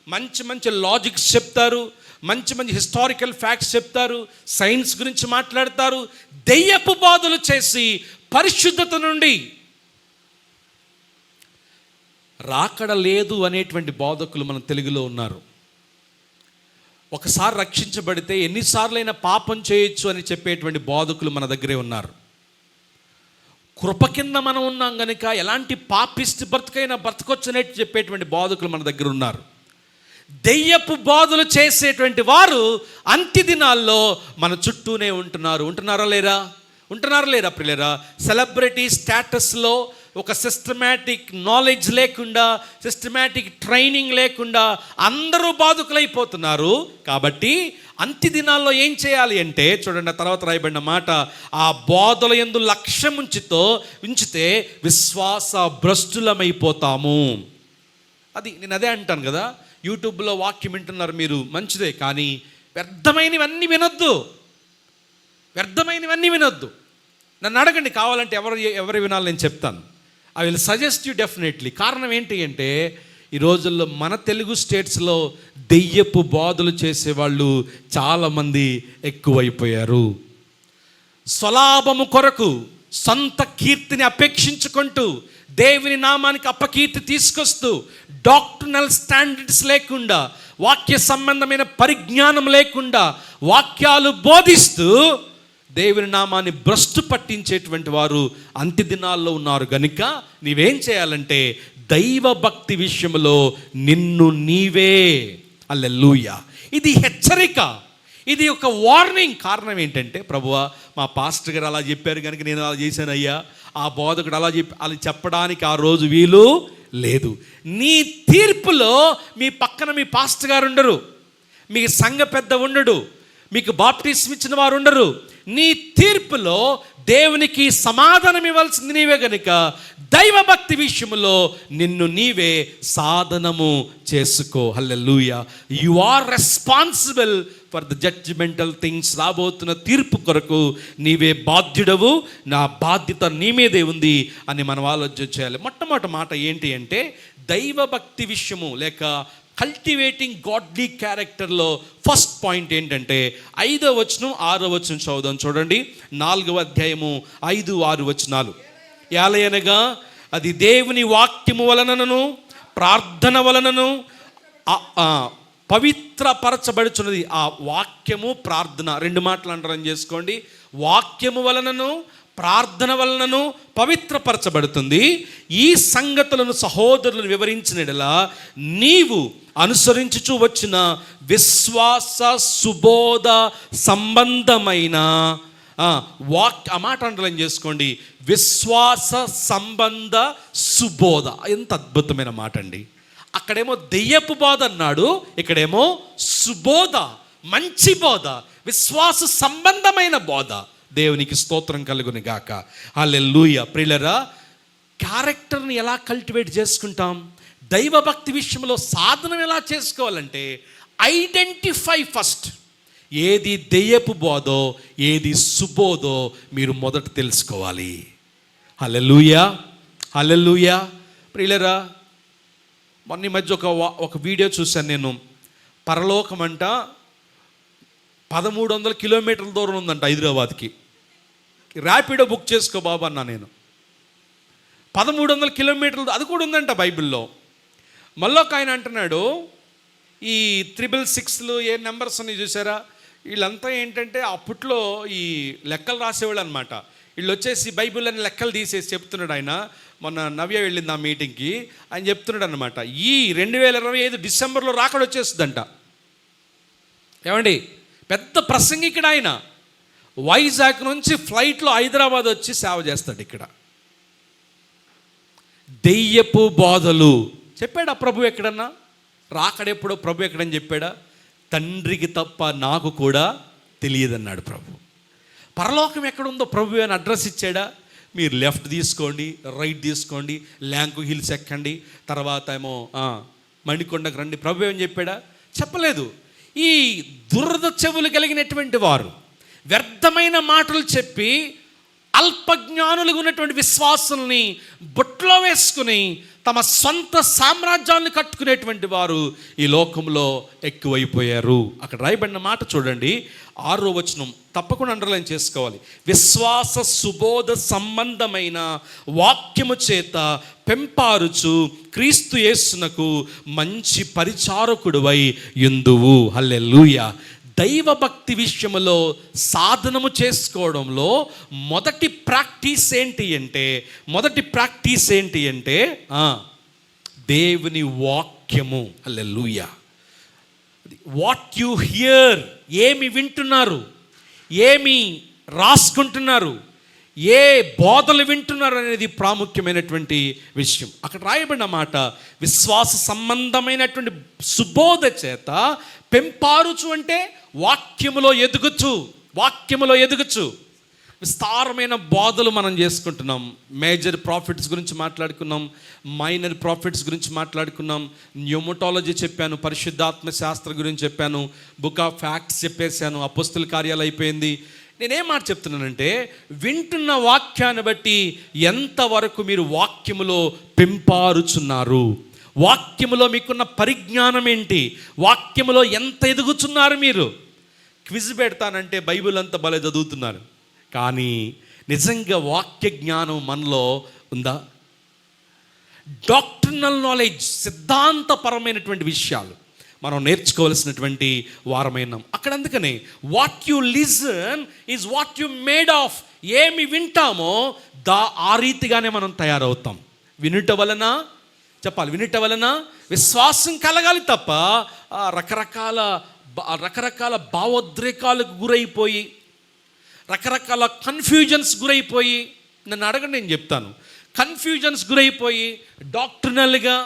మంచి మంచి లాజిక్స్ చెప్తారు, మంచి మంచి హిస్టారికల్ ఫ్యాక్ట్స్ చెప్తారు, సైన్స్ గురించి మాట్లాడతారు, దెయ్యపు బోధలు చేసి పరిశుద్ధత నుండి రాకడ లేదు అనేటువంటి బోధకులు మన తెలుగులో ఉన్నారు. ఒకసారి రక్షించబడితే ఎన్నిసార్లైనా పాపం చేయొచ్చు అని చెప్పేటువంటి బోధకులు మన దగ్గరే ఉన్నారు. కృప కింద మనం ఉన్నాం కనుక ఎలాంటి పాపిష్టి బ్రతుకైనా బ్రతకొచ్చు అనేట్టు చెప్పేటువంటి బోధకులు మన దగ్గర ఉన్నారు. దెయ్యపు బోధలు చేసేటువంటి వారు అంత్య దినాల్లో మన చుట్టూనే ఉంటున్నారు. ఉంటున్నారా లేరా? ఉంటున్నారా లేరా ప్రియులారా? సెలబ్రిటీ స్టేటస్లో ఒక సిస్టమాటిక్ నాలెడ్జ్ లేకుండా, సిస్టమాటిక్ ట్రైనింగ్ లేకుండా అందరూ బాధకులైపోతున్నారు. కాబట్టి అంత్య దినాల్లో ఏం చేయాలి అంటే చూడండి, తర్వాత రాయబడిన మాట, ఆ బోధల యందు లక్ష్యం ఉంచితే విశ్వాస భ్రష్టులమైపోతాము. అది నేను అదే అంటాను కదా, యూట్యూబ్లో వాక్యం వింటున్నారు మీరు, మంచిదే, కానీ వ్యర్థమైనవన్నీ వినొద్దు, వ్యర్థమైనవన్నీ వినొద్దు. నన్ను అడగండి, కావాలంటే ఎవరు వినాలి నేను చెప్తాను. I will suggest you definitely. కారణం ఏంటి అంటే, ఈ రోజుల్లో మన తెలుగు స్టేట్స్లో దెయ్యపు బోధలు చేసేవాళ్ళు చాలామంది ఎక్కువైపోయారు. స్వలాభము కొరకు సొంత కీర్తిని అపేక్షించుకుంటూ దేవుని నామానికి అపకీర్తి తీసుకొస్తూ, డాక్టర్నల్ స్టాండర్డ్స్ లేకుండా, వాక్య సంబంధమైన పరిజ్ఞానం లేకుండా వాక్యాలు బోధిస్తూ దేవుని నామాన్ని భ్రష్టు పట్టించేటువంటి వారు అంత్య దినాల్లో ఉన్నారు. గనుక నీవేం చేయాలంటే, దైవ భక్తి విషయంలో నిన్ను నీవే, హల్లెలూయా, ఇది హెచ్చరిక, ఇది ఒక వార్నింగ్. కారణం ఏంటంటే, ప్రభువా మా పాస్టర్ గారు అలా చెప్పారు కనుక నేను అలా చేశాను అయ్యా, ఆ బోధకుడు అలా చెప్పడానికి ఆ రోజు వీలు లేదు. నీ తీర్పులో మీ పక్కన మీ పాస్టర్ గారు ఉండరు, మీ సంఘ పెద్ద ఉండడు, మీకు బాప్టిస్మ్ ఇచ్చిన వారు ఉండరు. నీ తీర్పులో దేవునికి సమాధానం ఇవ్వాల్సింది నీవే గనుక దైవభక్తి విషయంలో నిన్ను నీవే సాధనము చేసుకో. Hallelujah. You are responsible for the judgmental things. రాబోతున్న తీర్పు కొరకు నీవే బాధ్యుడవు, నా బాధ్యత నీ మీదే ఉంది అని మనం ఆలోచన చేయాలి. మొట్టమొదటి మాట ఏంటి అంటే దైవభక్తి విషయము లేక కల్టివేటింగ్ గాడ్లీ క్యారెక్టర్లో ఫస్ట్ పాయింట్ ఏంటంటే 5వ వచనం 6వ వచనం చదువుదాం. చూడండి, 4వ అధ్యాయము 5, 6 వచనాలు. ఏలయనగా అది దేవుని వాక్యము వలనను ప్రార్థన వలనను పవిత్రపరచబడుచున్నది. ఆ వాక్యము ప్రార్థన 2 మాటలు అండరం చేసుకోండి. వాక్యము వలనను ప్రార్థన వలనను పవిత్రపరచబడుతుంది. ఈ సంగతులను సహోదరులను వివరించినలా నీవు అనుసరించుచూ వచ్చిన విశ్వాస సుబోధ సంబంధమైన ఆ మాట అండర్లైన్ చేసుకోండి. విశ్వాస సంబంధ సుబోధ. ఎంత అద్భుతమైన మాట అండి. అక్కడేమో దెయ్యపు బోధ అన్నాడు, ఇక్కడేమో సుబోధ, మంచి బోధ, విశ్వాస సంబంధమైన బోధ. దేవునికి స్తోత్రం కలుగును గాక. హల్లెలూయా. ప్రియులారా, క్యారెక్టర్ని ఎలా కల్టివేట్ చేసుకుంటాం? దైవభక్తి విషయంలో సాధనం ఎలా చేసుకోవాలంటే ఐడెంటిఫై ఫస్ట్. ఏది దెయ్యపు బోధో ఏది సుబోధో మీరు మొదట తెలుసుకోవాలి. హల్లెలూయా, హల్లెలూయా. ప్రియులారా, మొన్న మధ్య ఒక వీడియో చూశాను నేను. పరలోకం అంట 1300 కిలోమీటర్ల దూరం ఉందంట హైదరాబాద్కి. ర్యాపిడో బుక్ చేసుకో బాబు అన్నా నేను. 1300 కిలోమీటర్లు, అది కూడా ఉందంట బైబిల్లో. మళ్ళీ ఒక ఆయన అంటున్నాడు, ఈ 666 ఏ నెంబర్స్ అని చూసారా, వీళ్ళంతా ఏంటంటే అప్పట్లో ఈ లెక్కలు రాసేవాళ్ళు అనమాట. వీళ్ళు వచ్చేసి బైబిల్ అని లెక్కలు తీసేసి చెప్తున్నాడు ఆయన. మొన్న నవ్య వెళ్ళింది ఆ మీటింగ్కి. ఆయన చెప్తున్నాడు అనమాట, ఈ 2025 డిసెంబర్లో రాకడ వచ్చేస్తుందంట. ఏమండి, పెద్ద ప్రసంగికుడు ఆయన. వైజాగ్ నుంచి ఫ్లైట్లో హైదరాబాద్ వచ్చి సేవ చేస్తాడు ఇక్కడ. దెయ్యపు బోధలు చెప్పాడా ప్రభు ఎక్కడన్నా? రాకడెప్పుడో ప్రభు ఎక్కడని చెప్పాడా? తండ్రికి తప్ప నాకు కూడా తెలియదన్నాడు ప్రభు. పరలోకం ఎక్కడుందో ప్రభు అని అడ్రస్ ఇచ్చాడా? మీరు లెఫ్ట్ తీసుకోండి, రైట్ తీసుకోండి, ల్యాంకు హిల్స్ ఎక్కండి, తర్వాత ఏమో మణికొండకు రండి. ప్రభు ఏమని చెప్పాడా? చెప్పలేదు. ఈ దురద చెవులు కలిగినటువంటి వారు వ్యర్థమైన మాటలు చెప్పి అల్పజ్ఞానులుగా ఉన్నటువంటి విశ్వాసుల్ని బొట్లో వేసుకుని తమ సొంత సామ్రాజ్యాన్ని కట్టుకునేటువంటి వారు ఈ లోకంలో ఎక్కువైపోయారు. అక్కడ రాయబడిన మాట చూడండి, 6వ వచనం తప్పకుండా అండర్లైన్ చేసుకోవాలి. విశ్వాస సుబోధ సంబంధమైన వాక్యము చేత పెంపారుచు క్రీస్తు యేసునకు మంచి పరిచారకుడువై యుందువు. హల్లెలూయా. దైవభక్తి విషయంలో సాధనము చేసుకోవడంలో మొదటి ప్రాక్టీస్ ఏంటి అంటే దేవుని వాక్యము. హల్లెలూయా. వాట్ యు హియర్, ఏమి వింటున్నారు, ఏమి రాసుకుంటున్నారు, ఏ బోధలు వింటున్నారు అనేది ప్రాముఖ్యమైనటువంటి విషయం. అక్కడ రాయబడిన మాట విశ్వాస సంబంధమైనటువంటి సుబోధ చేత పెంపారుచు అంటే వాక్యములో ఎదుగుచు. విస్తారమైన బోధలు మనం చేసుకుంటున్నాం. మేజర్ ప్రాఫిట్స్ గురించి మాట్లాడుకున్నాం, మైనర్ ప్రాఫిట్స్ గురించి మాట్లాడుకున్నాం, న్యూమటాలజీ చెప్పాను, పరిశుద్ధాత్మ శాస్త్రం గురించి చెప్పాను, బుక్ ఆఫ్ ఫ్యాక్ట్స్ చెప్పేశాను, అపోస్తుల కార్యాలు అయిపోయింది. నేనేం మాట చెప్తున్నానంటే, వింటున్న వాక్యాన్ని బట్టి ఎంతవరకు మీరు వాక్యములో పెంపారుచున్నారు, వాక్యములో మీకున్న పరిజ్ఞానం ఏంటి, వాక్యములో ఎంత ఎదుగుతున్నారు. మీరు క్విజ్ పెడతానంటే బైబిల్ అంతా భలే చదువుతున్నారు, కానీ నిజంగా వాక్య జ్ఞానం మనలో ఉందా? డాక్ట్రినల్ నాలెడ్జ్, సిద్ధాంతపరమైనటువంటి విషయాలు మనం నేర్చుకోవాల్సినటువంటి వారమైనాం. అక్కడ అందుకనే what you listen is what you made of. ఏమి వింటామో ఆ రీతిగానే మనం తయారవుతాం. వినుట వలన విశ్వాసం కలగాలి తప్ప రకరకాల భావోద్రేకాలకు గురైపోయి, రకరకాల కన్ఫ్యూజన్స్ గురైపోయి, నన్ను అడగండి నేను చెప్తాను, కన్ఫ్యూజన్స్ గురైపోయి డాక్ట్రినల్గా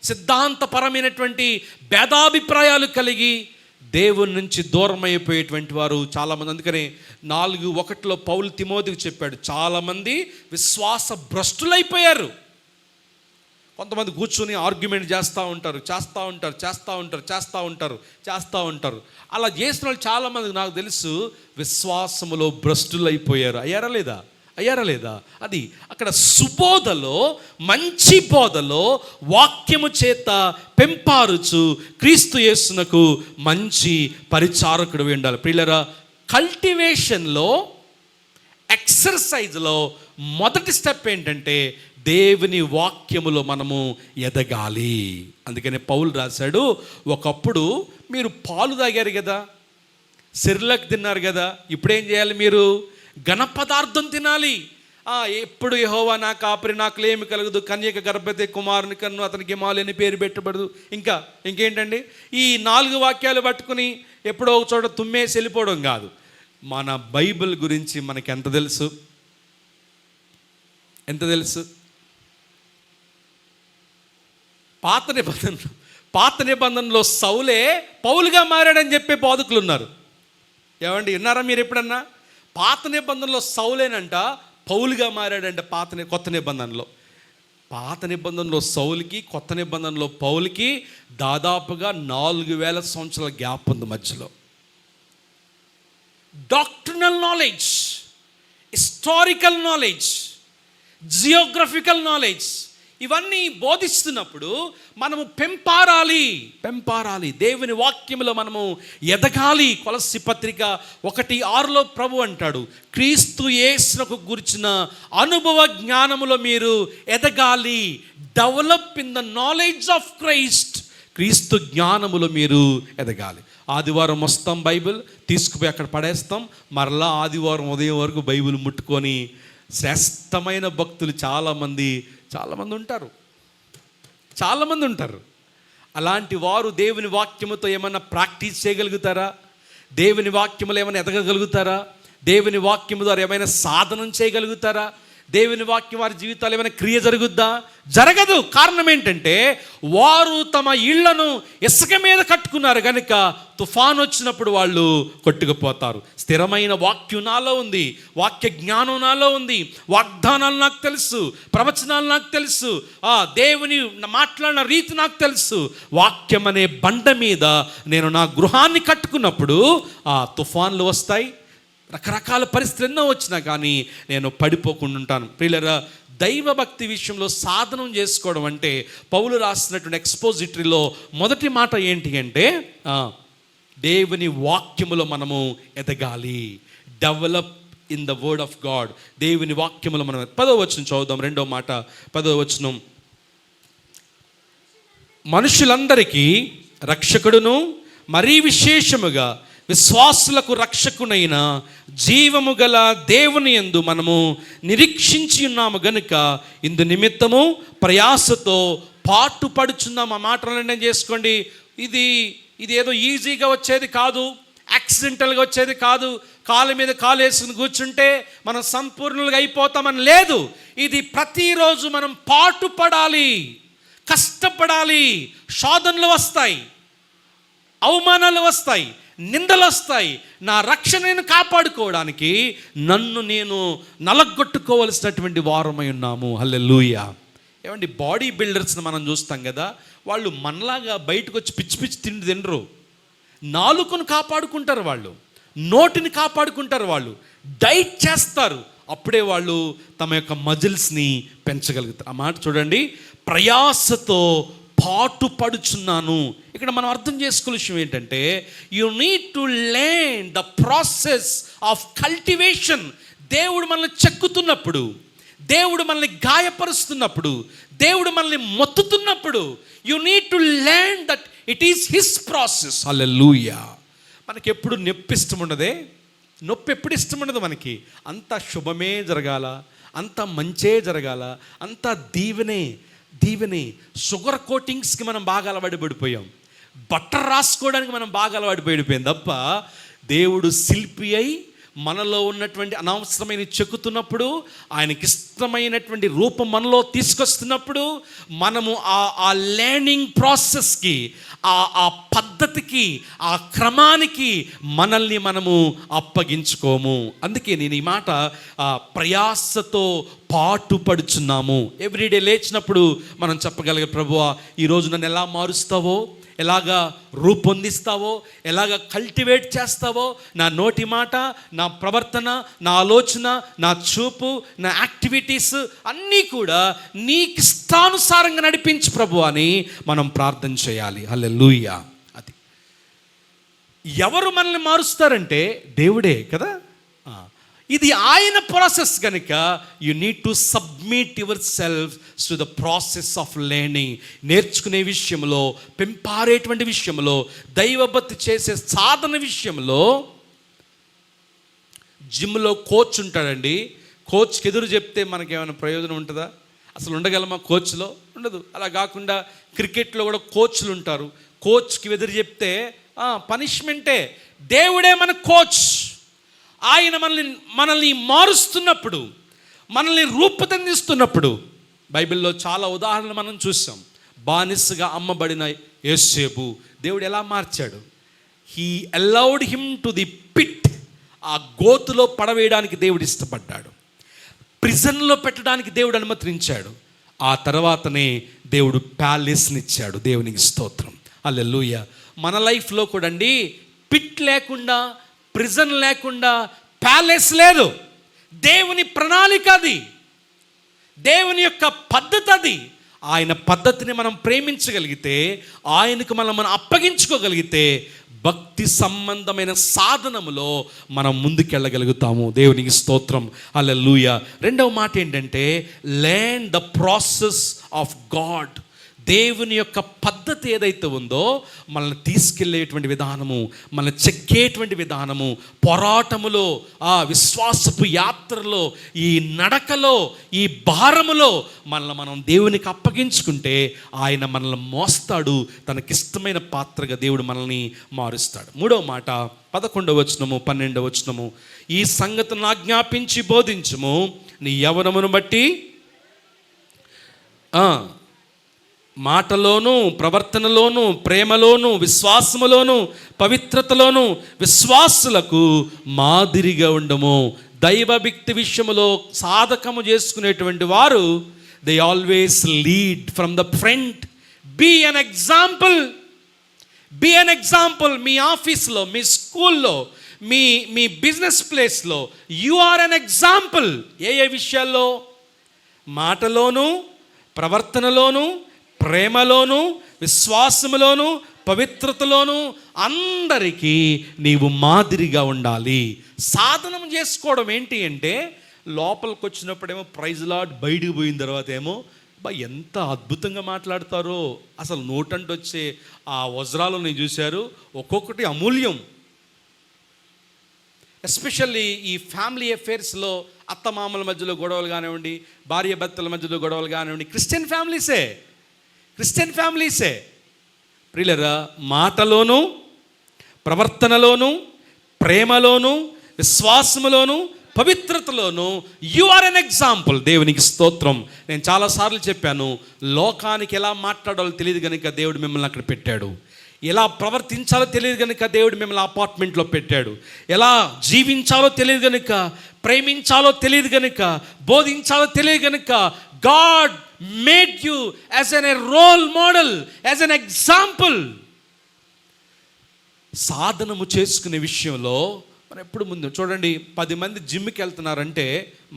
సిద్ధాంతపరమైనటువంటి భేదాభిప్రాయాలు కలిగి దేవుని నుంచి దూరం అయిపోయేటువంటి వారు చాలామంది. అందుకనే 4:1 పౌలు తిమోతికి చెప్పాడు, చాలామంది విశ్వాస భ్రష్టులైపోయారు. కొంతమంది కూర్చొని ఆర్గ్యుమెంట్ చేస్తూ ఉంటారు. అలా చేసిన వాళ్ళు చాలామంది నాకు తెలుసు విశ్వాసములో భ్రష్టులైపోయారు. అయ్యారా లేదా? అది అక్కడ సుబోధలో, మంచి బోధలో వాక్యము చేత పెంపారుచు క్రీస్తు యేసునకు మంచి పరిచారకుడు ఉండాలి. ప్రియులారా, కల్టివేషన్లో, ఎక్సర్సైజ్లో మొదటి స్టెప్ ఏంటంటే దేవుని వాక్యములో మనము ఎదగాలి. అందుకనే పౌలు రాశాడు, ఒకప్పుడు మీరు పాలు తాగారు కదా, సెర్లాక్ తిన్నారు కదా, ఇప్పుడేం చేయాలి? మీరు ఘన పదార్థం తినాలి. ఎప్పుడు యెహోవా నా కాపరి, నాకు లేమి కలగదు, కన్యక గర్భవతి కుమారుని కన్ను, అతనికి హిమాలయ అని పేరు పెట్టబడదు. ఇంకేంటండి? ఈ 4 వాక్యాలు పట్టుకుని ఎప్పుడో ఒక చోట తుమ్మేసి వెళ్ళిపోవడం కాదు. మన బైబిల్ గురించి మనకి ఎంత తెలుసు? పాత నిబంధనలో సౌలే పౌలుగా మారాడని చెప్పే బోధకులు ఉన్నారు. ఏమండి, విన్నారా మీరు ఎప్పుడన్నా? పాత నిబంధనలో సౌలేనంట పౌలుగా మారాడంట. కొత్త నిబంధనలో సౌలుకి, కొత్త నిబంధనలో పౌలుకి దాదాపుగా 4000 సంవత్సరాల గ్యాప్ ఉంది మధ్యలో. Doctrinal knowledge, historical knowledge, geographical knowledge, ఇవన్నీ బోధిస్తున్నప్పుడు మనము పెంపారాలి. దేవుని వాక్యములో మనము ఎదగాలి. కొలస్సీ పత్రిక 1:6 ప్రభు అంటాడు, క్రీస్తు యేసునకు గురించిన అనుభవ జ్ఞానములో మీరు ఎదగాలి. Develop in the knowledge of Christ. క్రీస్తు జ్ఞానములో మీరు ఎదగాలి. ఆదివారం వస్తాం, బైబిల్ తీసుకుపోయి అక్కడ పడేస్తాం, మరలా ఆదివారం ఉదయం వరకు బైబిల్ ముట్టుకొని శ్రేష్టమైన భక్తులు చాలామంది ఉంటారు. అలాంటి వారు దేవుని వాక్యముతో ఏమన్నా ప్రాక్టీస్ చేయగలుగుతారా? దేవుని వాక్యములో ఏమైనా ఎదగగలుగుతారా? దేవుని వాక్యము ద్వారా ఏమైనా సాధనం చేయగలుగుతారా? దేవుని వాక్యం వారి జీవితాలు ఏమైనా క్రియ జరగదు. కారణం ఏంటంటే వారు తమ ఇళ్లను ఇసుక మీద కట్టుకున్నారు కనుక తుఫాను వచ్చినప్పుడు వాళ్ళు కొట్టుకుపోతారు. స్థిరమైన వాక్యం నాలో ఉంది, వాక్య జ్ఞానం నాలో ఉంది, వాగ్దానాలు నాకు తెలుసు, ప్రవచనాలు నాకు తెలుసు, దేవుని మాట్లాడిన రీతి నాకు తెలుసు. వాక్యం అనే బండ మీద నేను నా గృహాన్ని కట్టుకున్నప్పుడు తుఫాన్లు వస్తాయి, రకరకాల పరిస్థితులు ఎన్నో వచ్చినా కానీ నేను పడిపోకుండా ఉంటాను. ప్రియులారా, దైవభక్తి విషయంలో సాధనం చేసుకోవడం అంటే పౌలు రాసినటువంటి ఎక్స్పోజిటరీలో మొదటి మాట ఏంటి అంటే దేవుని వాక్యములో మనము ఎదగాలి. Develop in the word of God. దేవుని వాక్యములో మనం 10వ వచనం చదువుదాం. 2వ మాట 10వ వచనం, మనుషులందరికీ రక్షకుడును మరీ విశేషముగా విశ్వాసులకు రక్షకునైన జీవము గల దేవుని యందు మనము నిరీక్షించి ఉన్నాము గనుక ఇందు నిమిత్తము ప్రయాసతో పాటుపడుచున్నాము. ఆ మాటలన్నీ చేసుకోండి. ఇది ఏదో ఈజీగా వచ్చేది కాదు, యాక్సిడెంటల్గా వచ్చేది కాదు, కాలు మీద కాలు వేసుకుని కూర్చుంటే మనం సంపూర్ణులుగా అయిపోతామని లేదు. ఇది ప్రతిరోజు మనం పాటుపడాలి, కష్టపడాలి. శోధనలు వస్తాయి, అవమానాలు వస్తాయి, నిందలు వస్తాయి. నా రక్షణను కాపాడుకోవడానికి నన్ను నేను నలగొట్టుకోవలసినటువంటి వారమై ఉన్నాము. హల్లెలూయా. ఏమండి, బాడీ బిల్డర్స్ని మనం చూస్తాం కదా, వాళ్ళు మనలాగా బయటకు వచ్చి పిచ్చి తిండి తినరు. నాలుకను కాపాడుకుంటారు వాళ్ళు, నోటిని కాపాడుకుంటారు వాళ్ళు, డైట్ చేస్తారు. అప్పుడే వాళ్ళు తమ యొక్క మజిల్స్ని పెంచగలుగుతారు. ఆ మాట చూడండి, ప్రయాసతో పాటుపడుచున్నాను. ఇక్కడ మనం అర్థం చేసుకోవాల్సిన విషయం ఏంటంటే you need to learn the process of cultivation. దేవుడు మనల్ని చెక్కుతున్నప్పుడు, దేవుడు మనల్ని గాయపరుస్తున్నప్పుడు, దేవుడు మనల్ని మొత్తుతున్నప్పుడు you need to learn that it is his process. Hallelujah. మనకి ఎప్పుడు నొప్పి ఇష్టం ఉండదే, నొప్పి ఎప్పుడు ఇష్టం ఉండదు మనకి. అంత శుభమే జరగాల, అంత మంచే జరగాల, అంత దీవెనే. షుగర్ కోటింగ్స్కి మనం బాగా అలవాటు పడిపోయాం, బట్టర్ రాసుకోవడానికి మనం బాగా అలవాటు పడిపోయాం తప్ప దేవుడు శిల్పి అయి మనలో ఉన్నటువంటి అనవసరమైన చెక్కుతున్నప్పుడు, ఆయనకి ఇష్టమైనటువంటి రూపం మనలో తీసుకొస్తున్నప్పుడు, మనము ఆ లెర్నింగ్ ప్రాసెస్కి, ఆ పద్ధతికి, ఆ క్రమానికి మనల్ని మనము అప్పగించుకోము. అందుకే నేను ఈ మాట ప్రయాసతో పాటుపడుచున్నాము. ఎవ్రీడే లేచినప్పుడు మనం చెప్పగలిగే, ప్రభువా ఈరోజు నన్ను ఎలా మారుస్తావో, ఎలాగా రూపొందిస్తావో, ఎలాగ కల్టివేట్ చేస్తావో, నా నోటి మాట, నా ప్రవర్తన, నా ఆలోచన, నా చూపు, నా యాక్టివిటీస్ అన్నీ కూడా నీకు ఇష్టానుసారంగా నడిపించు ప్రభు అని మనం ప్రార్థన చేయాలి. హల్లెలూయా. అది ఎవరు మనల్ని మారుస్తారంటే దేవుడే కదా. ఇది ఆయన ప్రాసెస్ కనుక you need to submit your self to the process of learning. నేర్చుకునే విషయంలో, పెంపారేటువంటి విషయంలో, దైవభక్తి చేసే సాధన విషయంలో. జిమ్లో కోచ్ ఉంటాడండి. కోచ్కి ఎదురు చెప్తే మనకేమైనా ప్రయోజనం ఉంటుందా? అసలు ఉండగలమా కోచ్లో? ఉండదు. అలా కాకుండా క్రికెట్లో కూడా కోచ్లు ఉంటారు. కోచ్కి ఎదురు చెప్తే పనిష్మెంటే. దేవుడే మన కోచ్. ఆయన మనల్ని మారుస్తున్నప్పుడు, మనల్ని రూపుదిద్దుతున్నప్పుడు, బైబిల్లో చాలా ఉదాహరణలు మనం చూసాం. బానిసగా అమ్మబడిన యోసేపు దేవుడు ఎలా మార్చాడు. He allowed him to the pit. ఆ గోతులో పడవేయడానికి దేవుడు ఇష్టపడ్డాడు. ప్రిజన్లో పెట్టడానికి దేవుడు అనుమతించాడు. ఆ తర్వాతనే దేవుడు ప్యాలెస్నిచ్చాడు. దేవునికి స్తోత్రం. హల్లెలూయా. మన లైఫ్లో కూడా అండి, పిట్ లేకుండా, ప్రిజన్ లేకుండా ప్యాలెస్ లేదు. దేవుని ప్రణాళిక అది, దేవుని యొక్క పద్ధతి అది. ఆయన పద్ధతిని మనం ప్రేమించగలిగితే, ఆయనకు మనం అప్పగించుకోగలిగితే, భక్తి సంబంధమైన సాధనములో మనం ముందుకెళ్ళగలుగుతాము. దేవునికి స్తోత్రం. హల్లెలూయా. రెండవ మాట ఏంటంటే, learn the process of God. దేవుని యొక్క పద్ధతి ఏదైతే ఉందో, మనల్ని తీసుకెళ్ళేటువంటి విధానము, మనల్ని చెక్కేటువంటి విధానము, పోరాటములో, ఆ విశ్వాసపు యాత్రలో, ఈ నడకలో, ఈ భారములో మనం దేవునికి అప్పగించుకుంటే ఆయన మనల్ని మోస్తాడు. తనకిష్టమైన పాత్రగా దేవుడు మనల్ని మారుస్తాడు. మూడవ మాట 11వ వచనము 12వ వచనము, ఈ సంగతులను ఆజ్ఞాపించి బోధించుము, నీ యవ్వనమును బట్టి మాటలోను, ప్రవర్తనలోను, ప్రేమలోను, విశ్వాసములోను, పవిత్రతలోను విశ్వాసులకు మాదిరిగా ఉండము. దైవభక్తి విషయములో సాధకము చేసుకునేటువంటి వారు, they always lead from the front. Be an example. Be an example. మీ ఆఫీస్లో, మీ స్కూల్లో, మీ బిజినెస్ ప్లేస్లో యు ఆర్ అన్ ఎగ్జాంపుల్. ఏ విషయాల్లో? మాటలోను, ప్రవర్తనలోను, ప్రేమలోను, విశ్వాసములోను, పవిత్రతలోను అందరికీ నీవు మాదిరిగా ఉండాలి. సాధనం చేసుకోవడం ఏంటి అంటే, లోపలికి వచ్చినప్పుడేమో ప్రైజ్ లార్డ్, బయటికి పోయిన తర్వాత ఏమో ఎంత అద్భుతంగా మాట్లాడతారో. అసలు నోటంటే వచ్చే ఆ వజ్రాలు నేను చూశారు, ఒక్కొక్కటి అమూల్యం. ఎస్పెషల్లీ ఈ ఫ్యామిలీ అఫేర్స్లో అత్తమామల మధ్యలో గొడవలు కానివ్వండి, భార్య భర్తల మధ్యలో గొడవలు కానివ్వండి, క్రిస్టియన్ ఫ్యామిలీసే ప్రియులరా, మాటలోను, ప్రవర్తనలోను, ప్రేమలోను, విశ్వాసములోను, పవిత్రతలోను యు ఆర్ ఎన్ ఎగ్జాంపుల్. దేవునికి స్తోత్రం. నేను చాలాసార్లు చెప్పాను, లోకానికి ఎలా మాట్లాడాలో తెలియదు కనుక దేవుడు మిమ్మల్ని అక్కడ పెట్టాడు. ఎలా ప్రవర్తించాలో తెలియదు కనుక దేవుడు మిమ్మల్ని అపార్ట్మెంట్లో పెట్టాడు. ఎలా జీవించాలో తెలియదు కనుక, ప్రేమించాలో తెలియదు కనుక, బోధించాలో తెలియదు కనుక, God made you as a role model, as an example. సాధనము చేసుకునే విషయంలో మనం ఎప్పుడు ముందు చూడండి, 10 మంది జిమ్కి వెళ్తున్నారంటే,